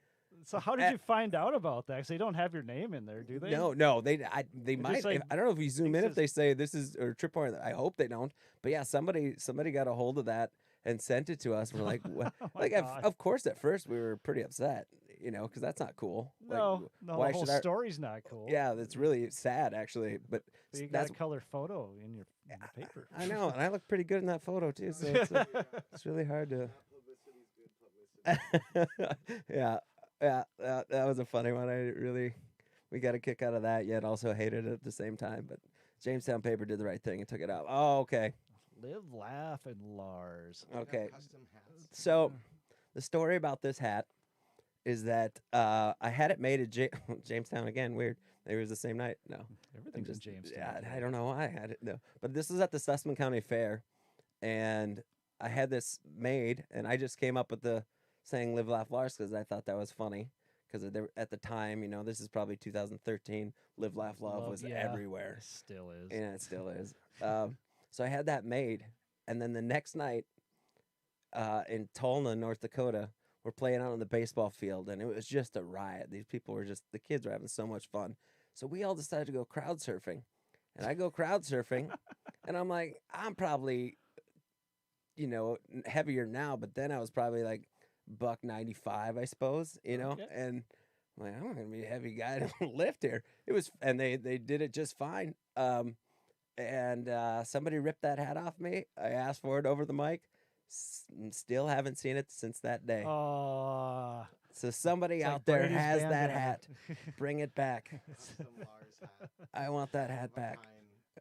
So how did you find out about that? 'Cause they don't have your name in there, do they? No, they might. say I don't know if you zoom in if says- they say this is or Tripwire. I hope they don't. But yeah, somebody got a hold of that and sent it to us. We're like, what? Oh my Like God. of course at first we were pretty upset, you know, because that's not cool. No, like, the whole story's not cool. Yeah, that's really sad actually. But But you got that's a color photo in your paper. I know, and I look pretty good in that photo too. So it's really hard to. Yeah, that was a funny one. We got a kick out of that, yet also hated it at the same time. But Jamestown Paper did the right thing and took it out. Oh, okay. Live, laugh, and Lars. Okay. Custom hats. So the story about this hat is that I had it made at Jamestown again. Weird. Maybe it was the same night. No. Everything's in Jamestown. Yeah, I don't know why I had it. No. But this was at the Sussman County Fair. And I had this made, and I just came up with the saying "Live, Laugh, Lars" because I thought that was funny. Because at the time, you know, this is probably 2013. "Live, Laugh, Love" was yeah, everywhere. It still is. Yeah, it still is. So I had that made, and then the next night, in Tolna, North Dakota, we're playing out on the baseball field, and it was just a riot. These people were the kids were having so much fun. So we all decided to go crowd surfing, and I go crowd surfing, and I'm like, I'm probably, you know, heavier now, but then I was probably like $195, I suppose, you know, Okay. and I'm like, I'm not gonna be a heavy guy to lift here. It was, and they did it just fine. And somebody ripped that hat off me. I asked for it over the mic. Still haven't seen it since that day. Oh, So somebody it's like out there Brady's has that bandana. hat. Bring it back. Custom Lars hat. I want that hat Of a back. kind.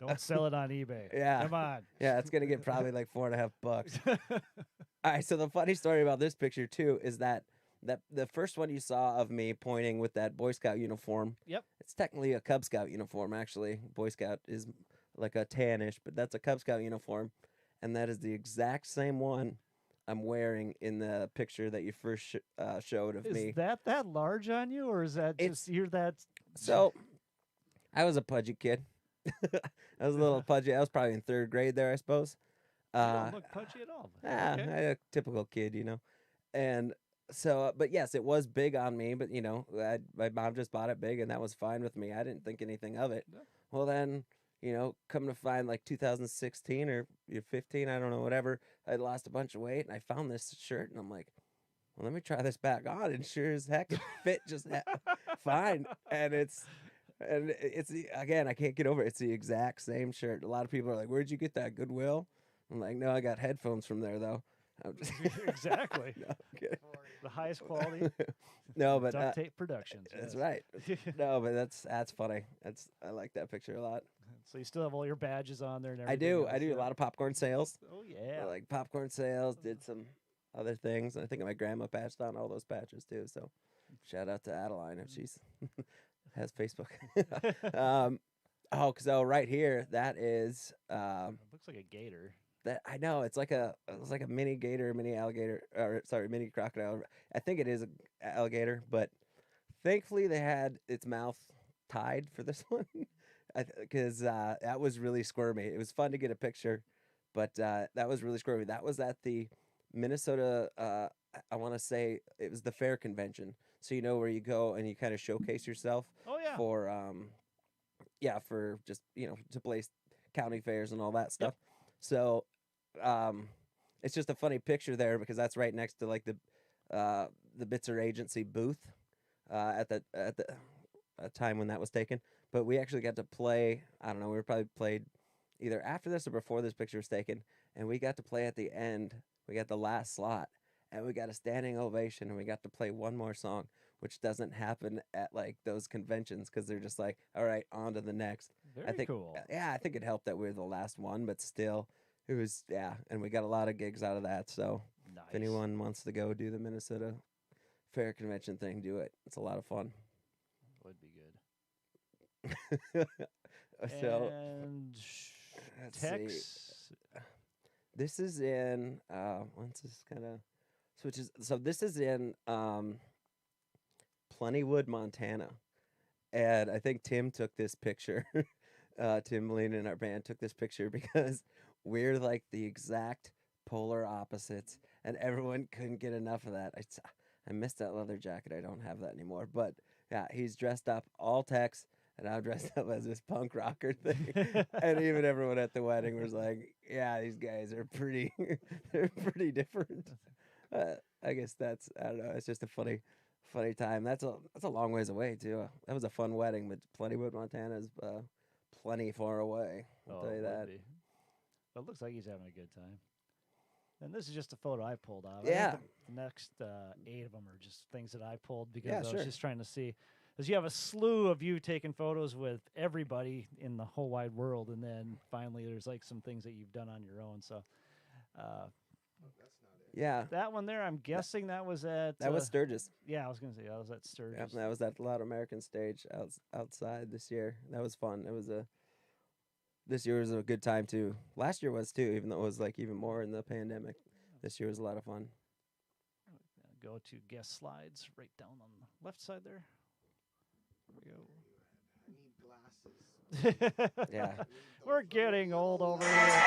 Don't sell it on eBay. Yeah. Come on. Yeah, it's gonna get probably like $4.50. All right. So the funny story about this picture too is that the first one you saw of me pointing with that Boy Scout uniform. Yep. It's technically a Cub Scout uniform, actually. Boy Scout is like a tannish, but that's a Cub Scout uniform, and that is the exact same one I'm wearing in the picture that you first showed of Is me. that large on you, or is that It's- just you're that? So, I was a pudgy kid. I was a little pudgy. I was probably in third grade there, I suppose. You don't look pudgy at all. but Yeah, okay. a typical kid, you know. And so, but yes, it was big on me. But you know, my mom just bought it big, and that was fine with me. I didn't think anything of it. No. Well, then, you know, come to find like 2016 or 15, I don't know, whatever. I lost a bunch of weight, and I found this shirt, and I'm like, well, let me try this back on, and sure as heck, it fit just fine. And it's again, I can't get over it. It's the exact same shirt. A lot of people are like, "Where'd you get that? Goodwill?" I'm like, no, I got headphones from there though. I'm just Exactly. No, I'm kidding. The highest quality No, but duct tape productions. that's yes. right. No, but that's funny. I like that picture a lot. So you still have all your badges on there and I everything. do. else, I do yeah. a lot of popcorn sales. Oh yeah. Like popcorn sales. Did some other things. I think my grandma patched on all those patches too. So shout out to Adeline if she's has Facebook. So right here, that is Looks like a gator. that I know it's like a mini gator, mini alligator, or sorry, mini crocodile. I think it is an alligator, but thankfully they had its mouth tied for this one, because that was really squirmy. It was fun to get a picture, but that was really squirmy. That was at the Minnesota. I want to say it was the fair convention. So you know where you go and you kind of showcase yourself Oh yeah. for just to place county fairs and all that stuff. So it's just a funny picture there because that's right next to like the Bitzer Agency booth at the time when that was taken. But we actually got to play. I don't know. We were probably played either after this or before this picture was taken, and we got to play at the end. We got the last slot, and we got a standing ovation, and we got to play one more song, which doesn't happen at like those conventions because they're just like, all right, on to the next. Very I think, cool. Yeah, I think it helped that we were the last one, but still, it was, and we got a lot of gigs out of that. So Nice. if anyone wants to go do the Minnesota Fair Convention thing, do it. It's a lot of fun. Would be good. So And let's see. Tex. This is in once this kind of switches. So this is in Plentywood, Montana, and I think Tim took this picture. Tim Molina in our band took this picture because we're like the exact polar opposites, and everyone couldn't get enough of that. I missed that leather jacket. I don't have that anymore. But yeah, he's dressed up all Tex, and I'm dressed up as this punk rocker thing. And even everyone at the wedding was like, "Yeah, these guys are pretty, they're pretty different." I guess I don't know. It's just a funny time. That's a long ways away too. That was a fun wedding, but Plentywood, Montana is plenty far away. I'll tell you it that. would be. But it looks like he's having a good time. And this is just a photo I pulled out. Yeah. I think the next 8 of them are just things that I pulled because Yeah, I was sure. just trying to see. Because you have a slew of you taking photos with everybody in the whole wide world, and then finally there's like some things that you've done on your own. So Yeah, that one there, I'm guessing that was at that was Sturgis. Yeah, I was gonna say that was at Sturgis. Yep, that was at the Loud American stage outside this year. That was fun. This year was a good time too. Last year was too, even though it was like even more in the pandemic. This year was a lot of fun. Go to guest slides right down on the left side there. There I need glasses. we go. Yeah. We're getting old over here.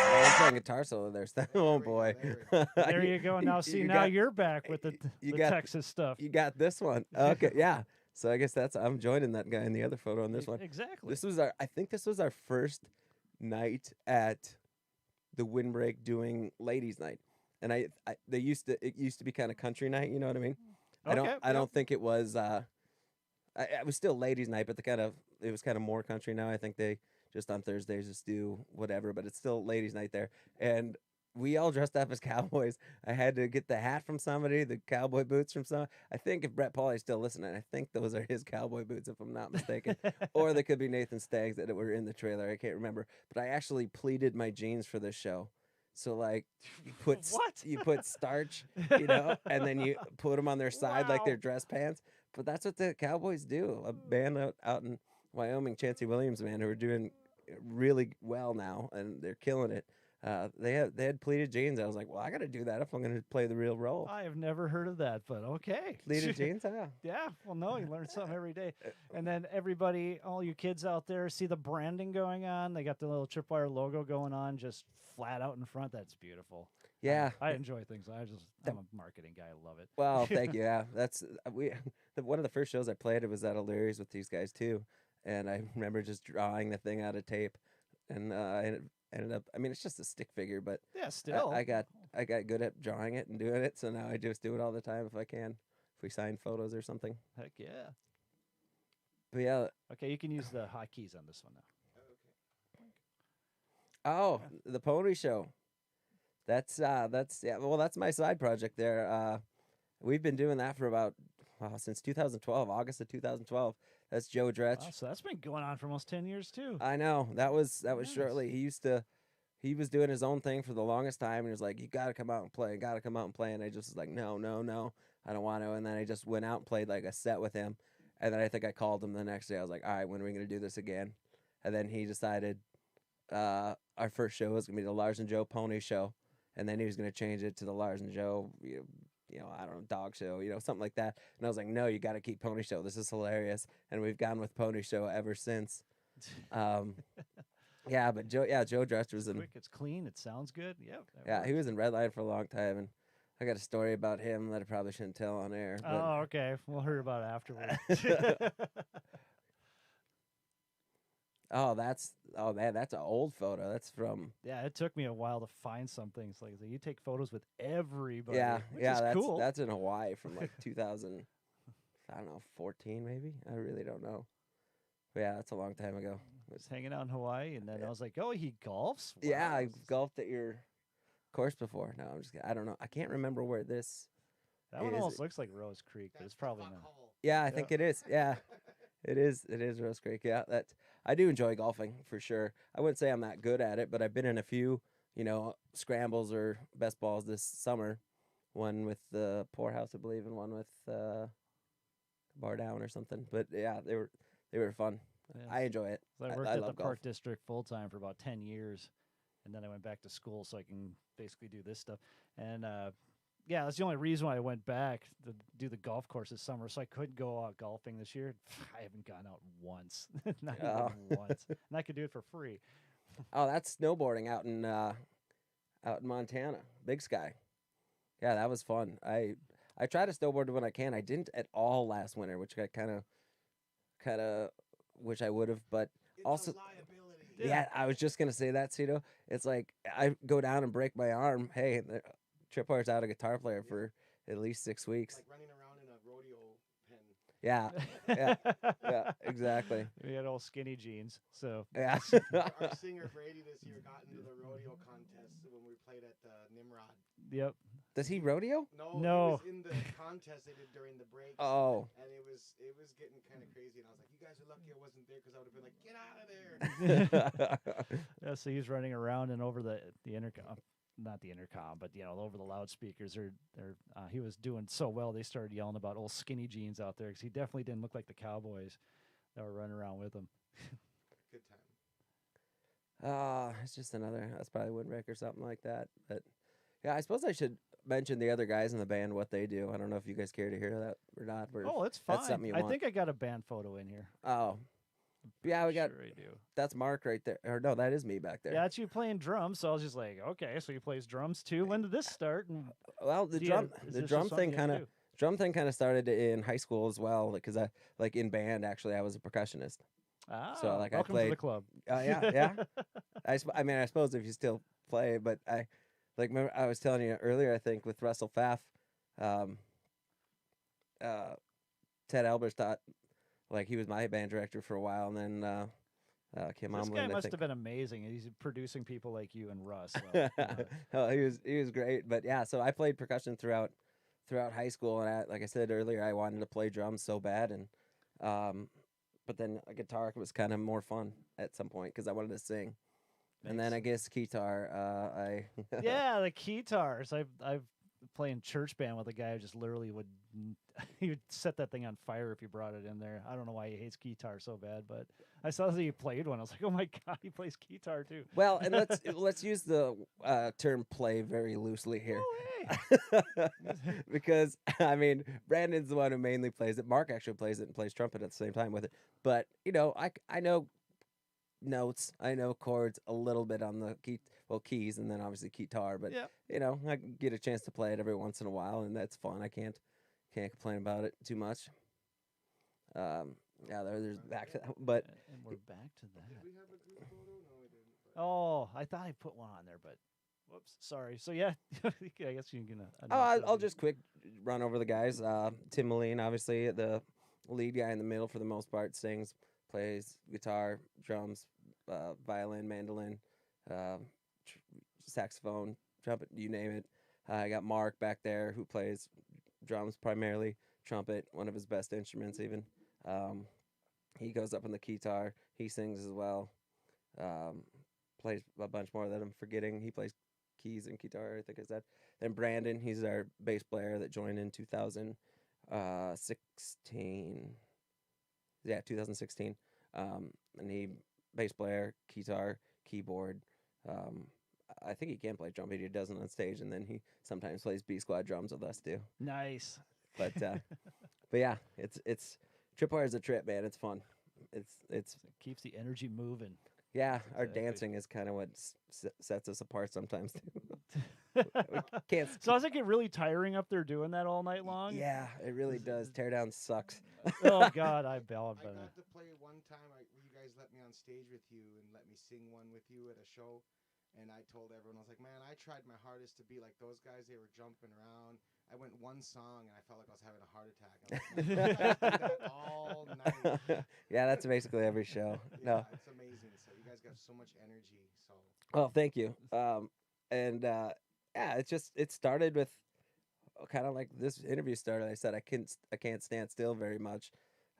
Oh, I'm playing guitar solo there. Oh boy. There you go. Now see, now you're back with the you got- Texas stuff. You got this one. Okay, yeah. So I guess I'm joining that guy in the other photo on this one. Exactly. I think this was our first night at the Windbreak doing ladies' night, and it used to be kind of country night. You know what I mean? I don't think it was. It was still ladies' night, but it was kind of more country now. I think they just on Thursdays just do whatever, but it's still ladies' night there, and we all dressed up as cowboys. I had to get the hat from somebody, the cowboy boots from someone. I think if Brett Pauly's still listening, I think those are his cowboy boots, if I'm not mistaken. Or they could be Nathan Stagg's that were in the trailer. I can't remember. But I actually pleated my jeans for this show. So, like, you put you put starch, and then you put them on their side like they're dress pants. But that's what the Cowboys do. A band out in Wyoming, Chancey Williams, man, who are doing really well now, and they're killing it. They had pleated jeans. I was like, well, I got to do that if I'm going to play the real role. I have never heard of that, but okay. Pleated jeans, yeah. Yeah, well, no, you learn something every day. And then everybody, all you kids out there, see the branding going on. They got the little Tripwire logo going on, just flat out in front. That's beautiful. Yeah, I enjoy things. I'm a marketing guy. I love it. Well, thank you. Yeah, that's one of the first shows I played. It was at O'Leary's with these guys too, and I remember just drawing the thing out of tape, and I ended up. I mean, it's just a stick figure, but Yeah, still. I got I got good at drawing it and doing it, so now I just do it all the time if I can. If we sign photos or something. Heck yeah. But yeah. Okay, you can use the hotkeys on this one now. Oh, the pony show. That's yeah. Well, that's my side project there. We've been doing that for about since 2012, August of 2012. That's Joe Dretch. Wow, so that's been going on for almost 10 years too. I know that was Nice. shortly. He was doing his own thing for the longest time, and he was like, "You got to come out and play. Got to come out and play." And I just was like, "No, I don't want to." And then I just went out and played like a set with him, and then I think I called him the next day. I was like, "All right, when are we gonna do this again?" And then he decided our first show was gonna be the Lars and Joe Pony Show, and then he was gonna change it to the Lars and Joe, I don't know, dog show, something like that. And I was like, "No, you got to keep Pony Show. This is hilarious." And we've gone with Pony Show ever since. Yeah, but Joe Dretch was in. Quick, it's clean, it sounds good. Yep. Yeah, he was in Redline for a long time, and I got a story about him that I probably shouldn't tell on air. But Oh, okay. We'll hear about it afterwards. oh, man, that's an old photo. That's from. Yeah, it took me a while to find some things like that. You take photos with everybody. Yeah, which yeah, is that's cool. that's in Hawaii from like 2000. I don't know, 14 maybe. I really don't know. But yeah, that's a long time ago. Was hanging out in Hawaii, and then I was like, "Oh, he golfs." Wow, Yeah, I this is- golfed at your course before. No, I'm just kidding. I don't know. I can't remember where this. That one is almost it- looks like Rose Creek, but it's probably not. Yeah, I think it is. Yeah, it is. It is Rose Creek. Yeah, I do enjoy golfing for sure. I wouldn't say I'm that good at it, but I've been in a few, scrambles or best balls this summer. One with the Poorhouse, I believe, and one with Bar Down or something. But yeah, they were fun. Yeah. I enjoy it. So I worked I at love the Park golf. District full time for about 10 years, and then I went back to school so I can basically do this stuff. And yeah, that's the only reason why I went back to do the golf course this summer. So I couldn't go out golfing this year. I haven't gone out once, not Oh. even once, and I could do it for free. Oh, that's snowboarding out in Montana, Big Sky. Yeah, that was fun. I try to snowboard when I can. I didn't at all last winter, which I kind of wish I would have. But It's also, a liability. yeah, I was just gonna say that, Cito. It's like I go down and break my arm. Hey, Tripwire's out a guitar player for at least 6 weeks. Like running around in a rodeo pen. Yeah, yeah, exactly. We had old skinny jeans, so Yeah. Our singer Brady this year got into the rodeo contest when we played at Nimrod. yep. Does he rodeo? No, No. he was in the contest they did during the breaks. Oh, And it was getting kind of crazy, and I was like, "You guys are lucky I wasn't there, because I would have been like, get out of there." Yeah, so he's running around and over the intercom, not the intercom, but over the loudspeakers. He was doing so well, they started yelling about old skinny jeans out there because he definitely didn't look like the cowboys that were running around with him. Good time. it's just that's probably Windbreak or something like that. But yeah, I suppose I should mention the other guys in the band, what they do. I don't know if you guys care to hear that or not. Or Oh, it's fine. that's something you I want. think I got a band photo in here. Oh, yeah, we got. Sure I do. That's Mark right there. Or no, that is me back there. Yeah, it's you playing drums. So I was just like, okay, so he plays drums too. When did this start? And Well, the do drum, you- is the this drum just thing something you kind of, do? drum thing kind of started in high school as well. Because I like in band actually, I was a percussionist. Ah, like, I welcome to the played- club. Yeah, yeah. I mean, I suppose if you still play, but I like remember I was telling you earlier. I think with Russell Pfaff, Ted Albers thought like he was my band director for a while, and then Kim This Omlin, guy I must think. have been amazing. He's producing people like you and Russ. So, Oh, he was great. But yeah, so I played percussion throughout high school, and like I said earlier, I wanted to play drums so bad, and but then a guitar was kind of more fun at some point because I wanted to sing. And then I guess guitar, yeah, the guitars. I've playing church band with a guy who just literally he would set that thing on fire if you brought it in there. I don't know why he hates guitar so bad, but I saw that he played one. I was like, oh my god, he plays guitar too. Well, and let's use the term "play" very loosely here, Oh, hey. because I mean Brandon's the one who mainly plays it. Mark actually plays it and plays trumpet at the same time with it. But I know notes, I know chords a little bit on the keys, and then obviously guitar. But Yeah. I get a chance to play it every once in a while, and that's fun. I can't complain about it too much. Yeah, there's back to that, but And we're back to that. Did we have a group photo? No, we didn't. But Oh, I thought I put one on there, but Whoops, sorry. So yeah, I guess you can. Oh, I'll just quick run over the guys. Tim Moline, obviously the lead guy in the middle for the most part, sings, plays guitar, drums, violin, mandolin, saxophone, trumpet, you name it. I got Mark back there who plays drums primarily, trumpet, one of his best instruments even. He goes up on the guitar. He sings as well. Plays a bunch more that I'm forgetting. He plays keys and guitar, I think is that. Then Brandon, he's our bass player that joined in 2016. Yeah, 2016. And he bass player, guitar, keyboard. I think he can play drum, but he doesn't on stage, and then he sometimes plays B squad drums with us too. Nice. But but yeah, it's Tripwire is a trip, man. It's fun. It's It keeps the energy moving. yeah. Our Exactly. dancing is kind of what sets us apart sometimes too. We can't. So does it get really tiring up there doing that all night long? Yeah, it really does. Teardown sucks. Oh God, I bet. I got to play one time. You guys let me on stage with you and let me sing one with you at a show. And I told everyone, I was like, man, I tried my hardest to be like those guys. They were jumping around. I went one song and I felt like I was having a heart attack. I was like, man, I do that all night. Yeah, that's basically every show. Yeah, No. it's amazing. So you guys got so much energy. So Well, thank you. Yeah, it started with kind of like this interview started. I said I can't stand still very much.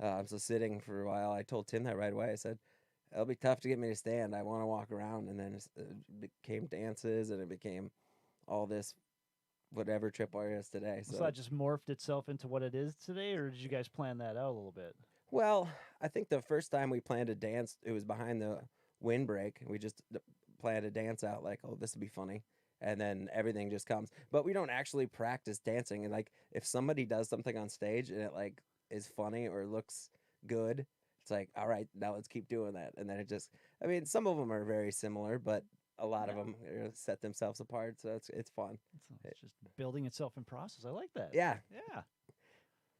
So sitting for a while, I told Tim that right away. I said it'll be tough to get me to stand. I want to walk around, and then it became dances, and it became all this, whatever Tripwire is today. So that just morphed itself into what it is today, or did you guys plan that out a little bit? Well, I think the first time we planned to dance, it was behind the windbreak. We just planned to dance out like, oh, this would be funny. And then everything just comes. But we don't actually practice dancing. And like, if somebody does something on stage and it like is funny or looks good, it's like, all right, now let's keep doing that. And then it just, I mean, some of them are very similar, but a lot of them set themselves apart. So it's fun. It's just building itself in process. I like that. Yeah. Yeah.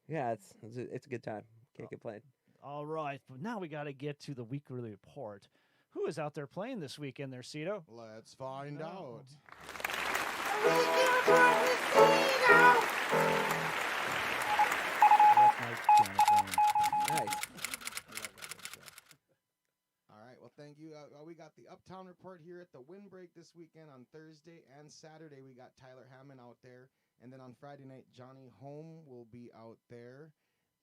Yeah, it's a good time. Can't complain. All right. But now we got to get to the weekly report. Who is out there playing this weekend there, Cito? let's find out. That's my piano playing. Nice. I love that intro. All right. Well, thank you. We got the Uptown Report here at the Windbreak this weekend on Thursday and Saturday. We got Tyler Hammond out there. And then on Friday night, Johnny Home will be out there.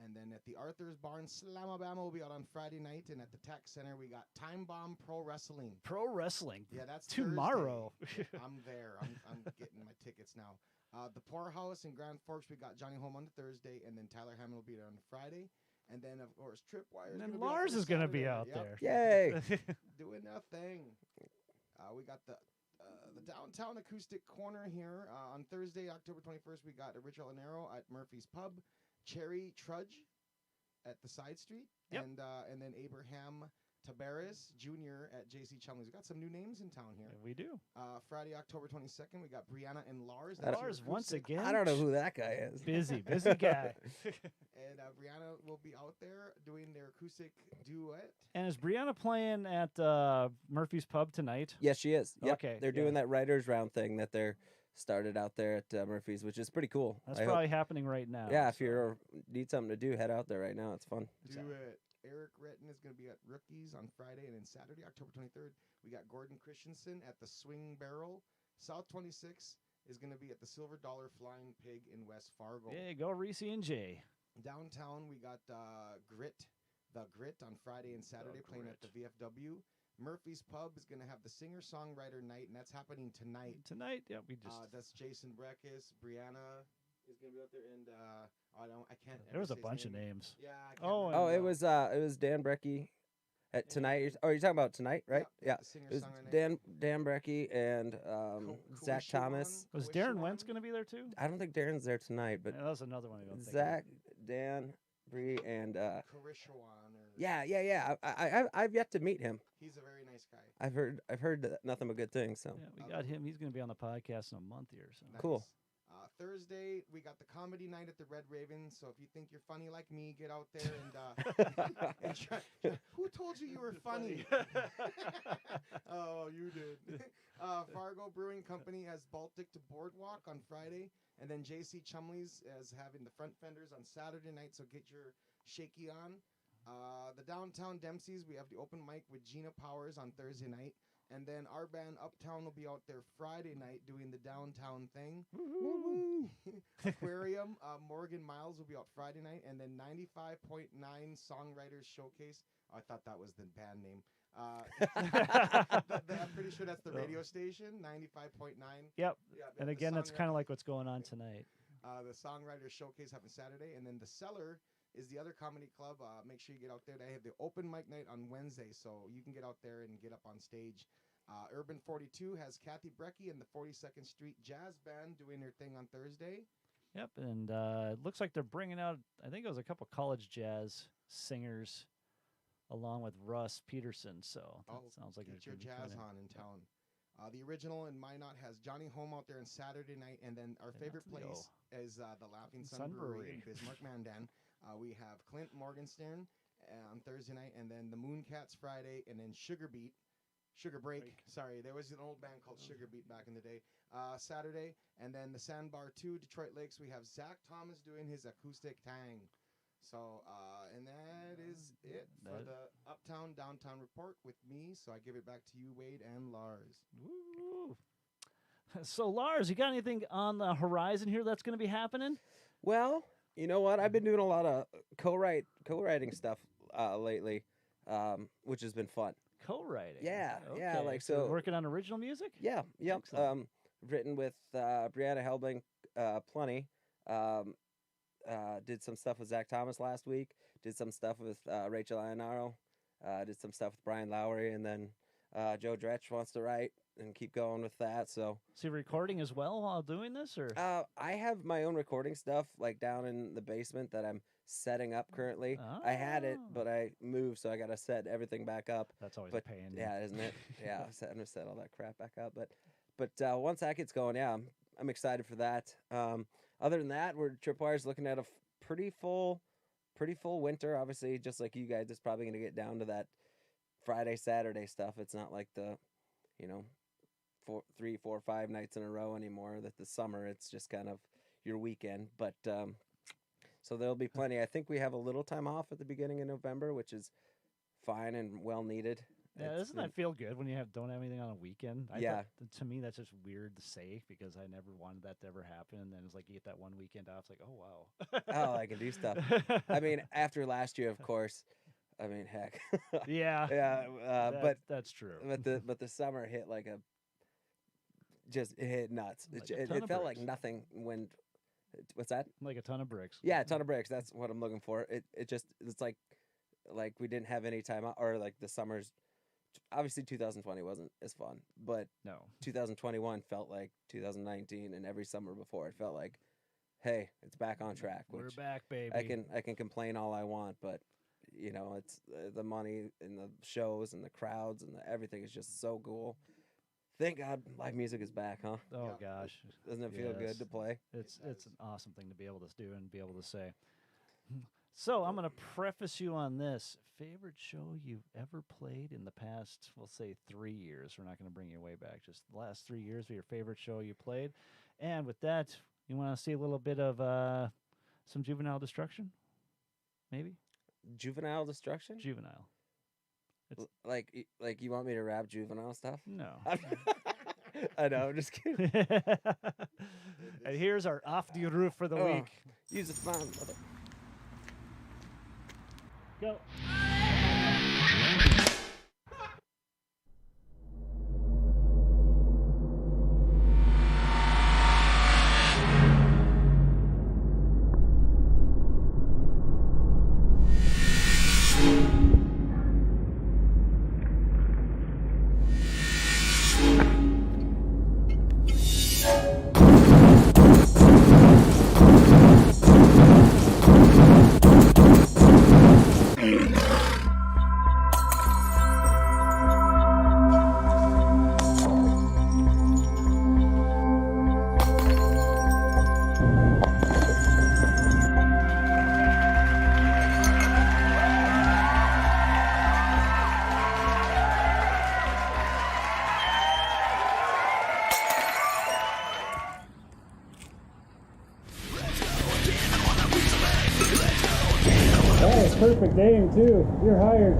And then at the Arthur's Barn, Slamabama will be out on Friday night. And at the Tech Center, we got Time Bomb Pro Wrestling. Pro wrestling. Yeah, that's tomorrow. Thursday. I'm there. I'm getting my tickets now. The Poorhouse in Grand Forks, we got Johnny Home on Thursday. And then Tyler Hammond will be there on Friday. And then, of course, Tripwire. And then Lars is going to be out there. Yay. Doing a thing. We got the downtown acoustic corner here on Thursday, October 21st. We got Richard Lanero at Murphy's Pub, Cherry Trudge at the Side Street, Yep. and then Abraham Tabares Jr. at JC Chumley's. We got some new names in town here. We do. Friday, October 22nd, we got Brianna and Lars. Lars once again. I don't know who that guy is. Busy guy. And Brianna will be out there doing their acoustic duet. And is Brianna playing at Murphy's Pub tonight? Yes, she is. Yep. Okay, They're doing that writers round thing that they're started out there at Murphy's, which is pretty cool. That's probably happening right now. Yeah, if you need something to do, head out there right now. It's fun. Duet. Eric Retton is going to be at Rookies on Friday, and then Saturday, October 23rd, we got Gordon Christensen at the Swing Barrel. South 26 is going to be at the Silver Dollar Flying Pig in West Fargo. Yeah, go Reese and Jay. Downtown, we got The Grit on Friday and Saturday, playing at the VFW. Murphy's Pub is going to have the singer-songwriter night, and that's happening tonight. Tonight, yeah, we just. That's Jason Breckus, Brianna is going to be out there, and I can't. There was a say his bunch of name. names. Yeah. I can't Oh, remember. It was Dan Brecky at tonight. Oh, you're talking about tonight, right? Yeah. The It was singer-songwriter night. Dan Brecky and Zach Koishiwan. Thomas. Was Koishiwan. Darren Wentz going to be there too? I don't think Darren's there tonight, but Yeah, that was another one. I don't think. Zach, Dan, Bree, and Koishiwan or yeah. I've yet to meet him. He's a very nice guy. I've heard nothing but good things. So Yeah, we got him. He's going to be on the podcast in a month here. So. Nice. Cool. Thursday, we got the comedy night at the Red Raven. So if you think you're funny like me, get out there and try. Who told you were funny? Oh, you did. Fargo Brewing Company has Baltic to Boardwalk on Friday. And then J.C. Chumley's is having the front fenders on Saturday night. So get your shaky on. The Downtown Dempsey's, we have the open mic with Gina Powers on Thursday night. And then our band Uptown will be out there Friday night doing the downtown thing. Aquarium, Morgan Miles will be out Friday night. And then 95.9 Songwriters Showcase. Oh, I thought that was the band name. I'm pretty sure that's the radio station, 95.9. Yep. And again, that's kind of like what's going on tonight. The Songwriters Showcase happens Saturday. And then the Cellar is the other comedy club. Make sure you get out there. They have the open mic night on Wednesday, so you can get out there and get up on stage. Urban 42 has Kathy Brecky and the 42nd Street Jazz Band doing their thing on Thursday. Yep, and it looks like they're bringing out, I think it was a couple college jazz singers along with Russ Peterson, so that sounds like get your jazz on in town. The Original in Minot has Johnny Home out there on Saturday night, and then our favorite place is the Laughing Sun Brewery in Bismarck, Mandan. We have Clint Morgenstern on Thursday night, and then the Mooncats Friday, and then Sugar Break. Sorry, there was an old band called Sugar Beat back in the day. Saturday, and then the Sandbar 2, Detroit Lakes, we have Zach Thomas doing his acoustic tang. So, and that is it for the Uptown Downtown Report with me. So I give it back to you, Wade and Lars. Woo. So, Lars, you got anything on the horizon here that's going to be happening? Well, you know what? I've been doing a lot of co-writing stuff lately, which has been fun. Co-writing? Yeah, okay. yeah. Like so working on original music? Yeah, yep. Written with Brianna Helbling, plenty. Did some stuff with Zach Thomas last week. Did some stuff with Rachel Ionaro. Did some stuff with Brian Lowry, and then Joe Dretch wants to write and keep going with that. So you're recording as well while doing this, or? I have my own recording stuff like down in the basement that I'm setting up currently. Oh. I had it, but I moved, so I got to set everything back up. That's always a pain. Yeah, isn't it? Yeah, I'm gonna set all that crap back up. But once that gets going, yeah, I'm excited for that. Other than that, Tripwire's looking at a pretty full winter. Obviously, just like you guys, it's probably going to get down to that Friday, Saturday stuff. It's not like the, 3, 4, 5 nights in a row anymore. That the summer, it's just kind of your weekend. But so there'll be plenty. I think we have a little time off at the beginning of November, which is fine and well needed. Yeah, doesn't that feel good when you don't have anything on a weekend? To me, that's just weird to say because I never wanted that to ever happen. And then it's like you get that one weekend off. It's like, oh, wow. Oh, I can do stuff. I mean, after last year, of course. I mean, heck. Yeah. Yeah. But that's true. But the summer hit like it hit nuts. Like it felt like nothing when. What's that? Like a ton of bricks. Yeah, a ton of bricks. That's what I'm looking for. It's like we didn't have any time out, or like the summers. Obviously, 2020 wasn't as fun, but no, 2021 felt like 2019, and every summer before it felt like, hey, it's back on track. We're back, baby. I can complain all I want, but it's the money and the shows and the crowds and everything is just so cool. Thank God live music is back, huh? Oh gosh, doesn't it feel good to play? It's an awesome thing to be able to do and be able to say. So I'm going to preface you on this. Favorite show you've ever played in the past, we'll say 3 years. We're not going to bring you way back. Just the last 3 years of your favorite show you played. And with that, you want to see a little bit of some juvenile destruction? Maybe? Juvenile destruction? Juvenile. Like you want me to rap juvenile stuff? No. I know, I'm just kidding. And here's our off the roof for the week. Use a phone. Go. Hey, perfect aim too. You're hired.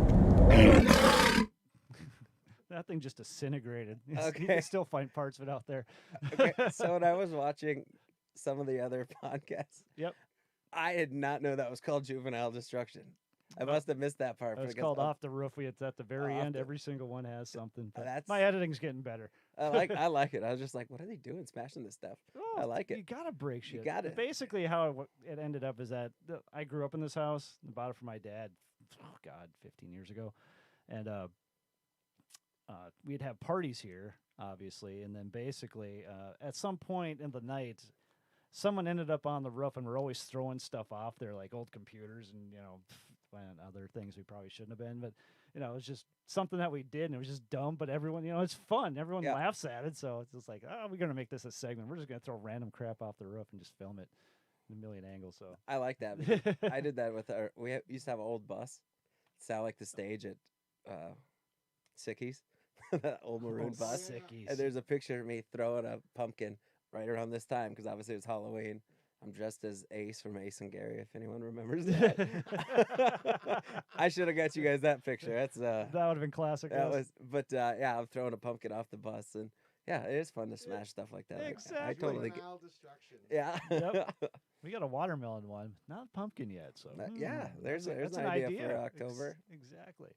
That thing just disintegrated. You Okay. can still find parts of it out there. Okay, so when I was watching some of the other podcasts, Yep. I did not know that was called juvenile destruction. I must have missed that part. It's because called Off the Roof. It's at the very Off end. the- Every single one has something. But That's- my editing's getting better. I like it. I was just like, what are they doing, smashing this stuff? I like You it. gotta break shit. got it. Basically, how it ended up is that I grew up in this house. I bought it for my dad. Oh God, 15 years ago, and we'd have parties here, obviously, and then basically at some point in the night, someone ended up on the roof, and we're always throwing stuff off there, like old computers and and other things we probably shouldn't have been, but. It was just something that we did, and it was just dumb, but everyone, it's fun. Everyone Yeah. laughs at it, so it's just like, oh, we're going to make this a segment. We're just going to throw random crap off the roof and just film it in a million angles, so. I like that. Because I did that with used to have an old bus. Sound like the stage at Sickies, that old maroon Oh, bus. Sickies. And there's a picture of me throwing a pumpkin right around this time because obviously it was Halloween. I'm dressed as Ace from Ace and Gary, if anyone remembers that. I should have got you guys that picture. That's That would have been classic. that yes. was, but yeah, I'm throwing a pumpkin off the bus, and yeah, it is fun to smash stuff like that. I Exactly. totally get. Juvenile destruction. Yeah. Yep. We got a watermelon one, not a pumpkin yet. So Yeah, there's that's an idea for October. Exactly.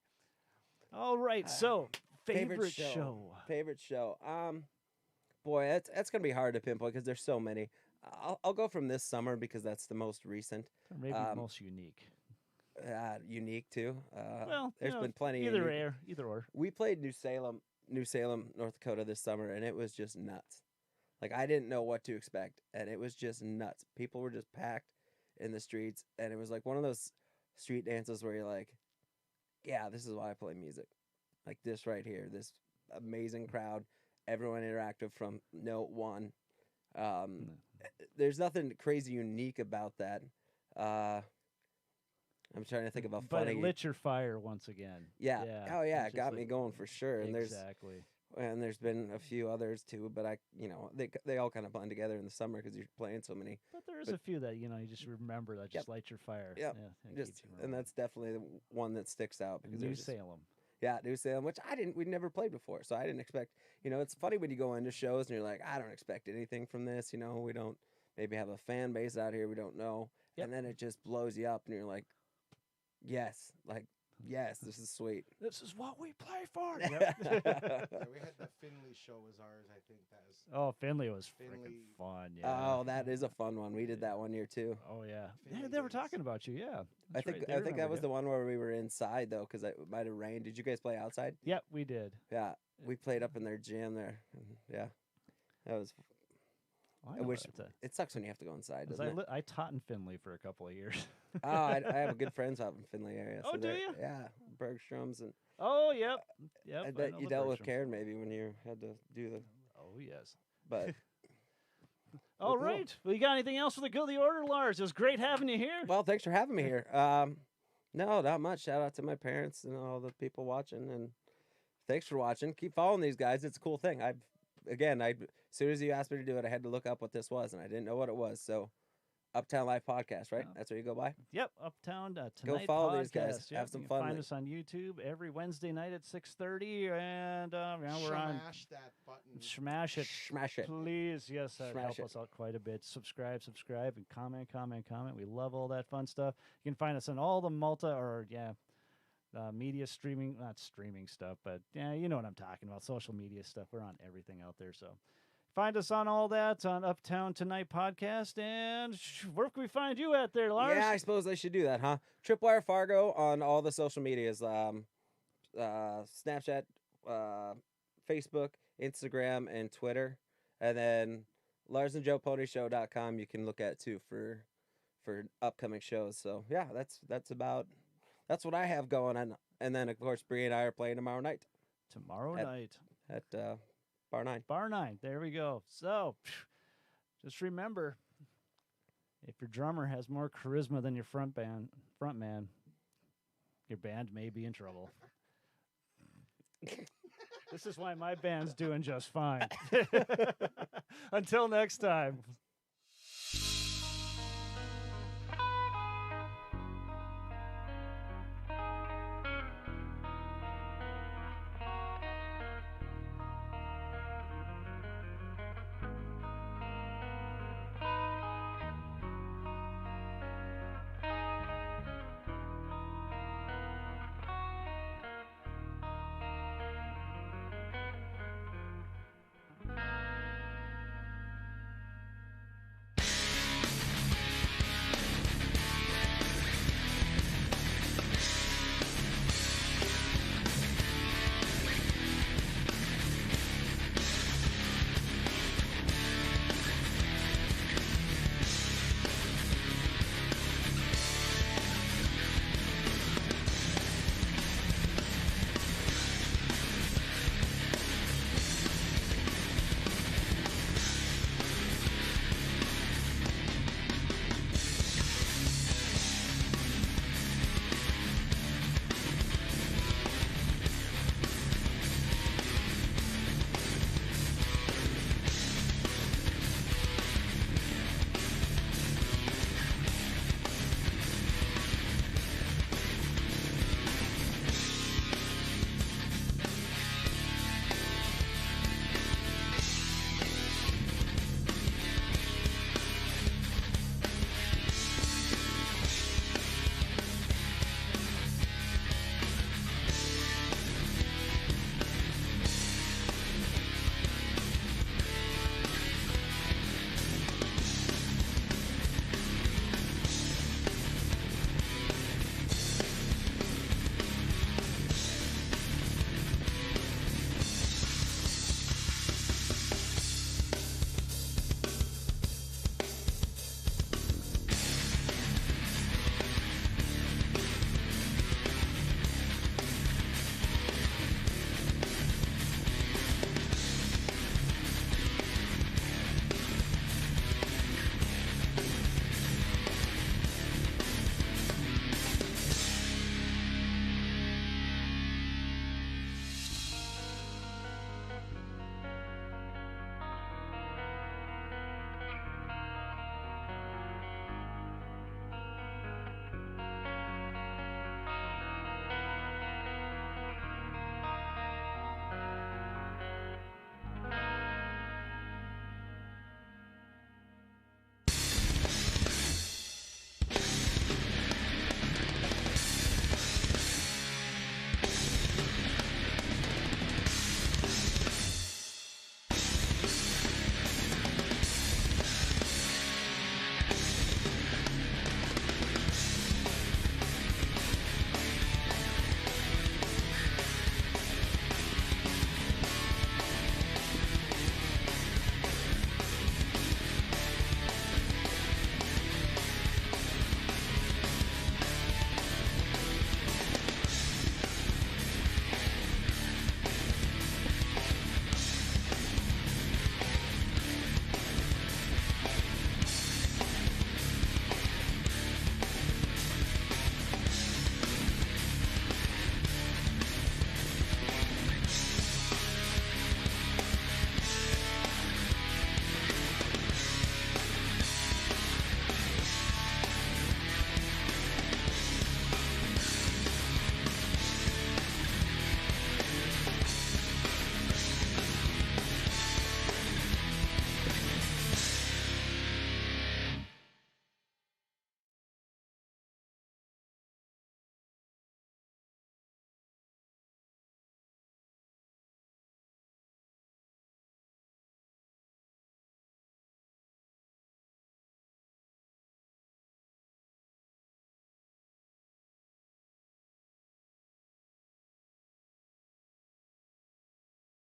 All right. So favorite show. Favorite show. Boy, that's gonna be hard to pinpoint because there's so many. I'll go from this summer because that's the most recent. Or maybe the most unique. Unique too. Well, there's been plenty. Either or. We played New Salem, North Dakota this summer, and it was just nuts. Like I didn't know what to expect, and it was just nuts. People were just packed in the streets, and it was like one of those street dances where you're like, "Yeah, this is why I play music." Like this right here, this amazing crowd, everyone interactive from note one. There's nothing crazy unique about that. I'm trying to think about But funny. it lit your fire once again. Yeah. Oh yeah, It's it got just me like- going for sure. And Exactly. there's been a few others too, but they all kind of blend together in the summer because you're playing so many. But there is a few that you just remember that just light your fire. Yep. Yeah, and Just keeps you and rolling. that's definitely the one that sticks out because New there's just- Salem. Yeah, New Salem, which we'd never played before, so I didn't expect. It's funny when you go into shows and you're like, I don't expect anything from this. We don't maybe have a fan base out here we don't know, Yep. and then it just blows you up, and you're like, yes, this is sweet. This is what we play for. Yeah, we had the Finley show as ours. I think that was. Oh, Finley was freaking Finley. fun. Yeah. Oh, that is a fun one. We did that one year too. Oh yeah. Finley They were days. talking about you. Yeah. I That's think right, they I think that remembered was you. the one where we were inside though, because it might have rained. Did you guys play outside? Yep, we did. Yeah, we played up in their gym there. Yeah, that was. I I know wish that's a- it sucks when you have to go inside, 'cause doesn't it? I taught in Finley for a couple of years. Oh, I have a good friends out in Finley area. Oh, so do they're- you? Yeah, Bergstrom's, and Oh, yep. Yep. I I bet know you the dealt with Bergstrom's. Karen maybe when you had to do the. Oh yes. But All cool. right. Well, you got anything else for the Go the Order, Lars? It was great having you here. well, thanks for having me here. No, not much. Shout out to my parents and all the people watching, and thanks for watching. Keep following these guys. It's a cool thing. As soon as you asked me to do it, I had to look up what this was, and I didn't know what it was. So, Uptown Live Podcast, right? Oh. That's what you go by. Yep, Uptown Tonight. Go follow these guys. Podcast. Yep, Have some you can fun. Find us on YouTube every Wednesday night at 6:30, and we're on. Smash that button. Smash it, Smash it. please. Yes, that Smash help it. us out quite a bit. Subscribe, and comment. We love all that fun stuff. You can find us on all the media streaming, not streaming stuff, but yeah, you know what I'm talking about. Social media stuff. We're on everything out there, so. Find us on all that on Uptown Tonight podcast, and where can we find you at there, Lars? Yeah, I suppose I should do that, huh? Tripwirefargo on all the social medias, Snapchat, Facebook, Instagram, and Twitter, and then LarsandJoePonyShow.com you can look at too for upcoming shows. So yeah, that's what I have going on, and then of course Bree and I are playing tomorrow night Tomorrow At- night. at Bar 9. Bar 9. There we go. So, just remember, if your drummer has more charisma than your frontman, your band may be in trouble. This is why my band's doing just fine. Until next time.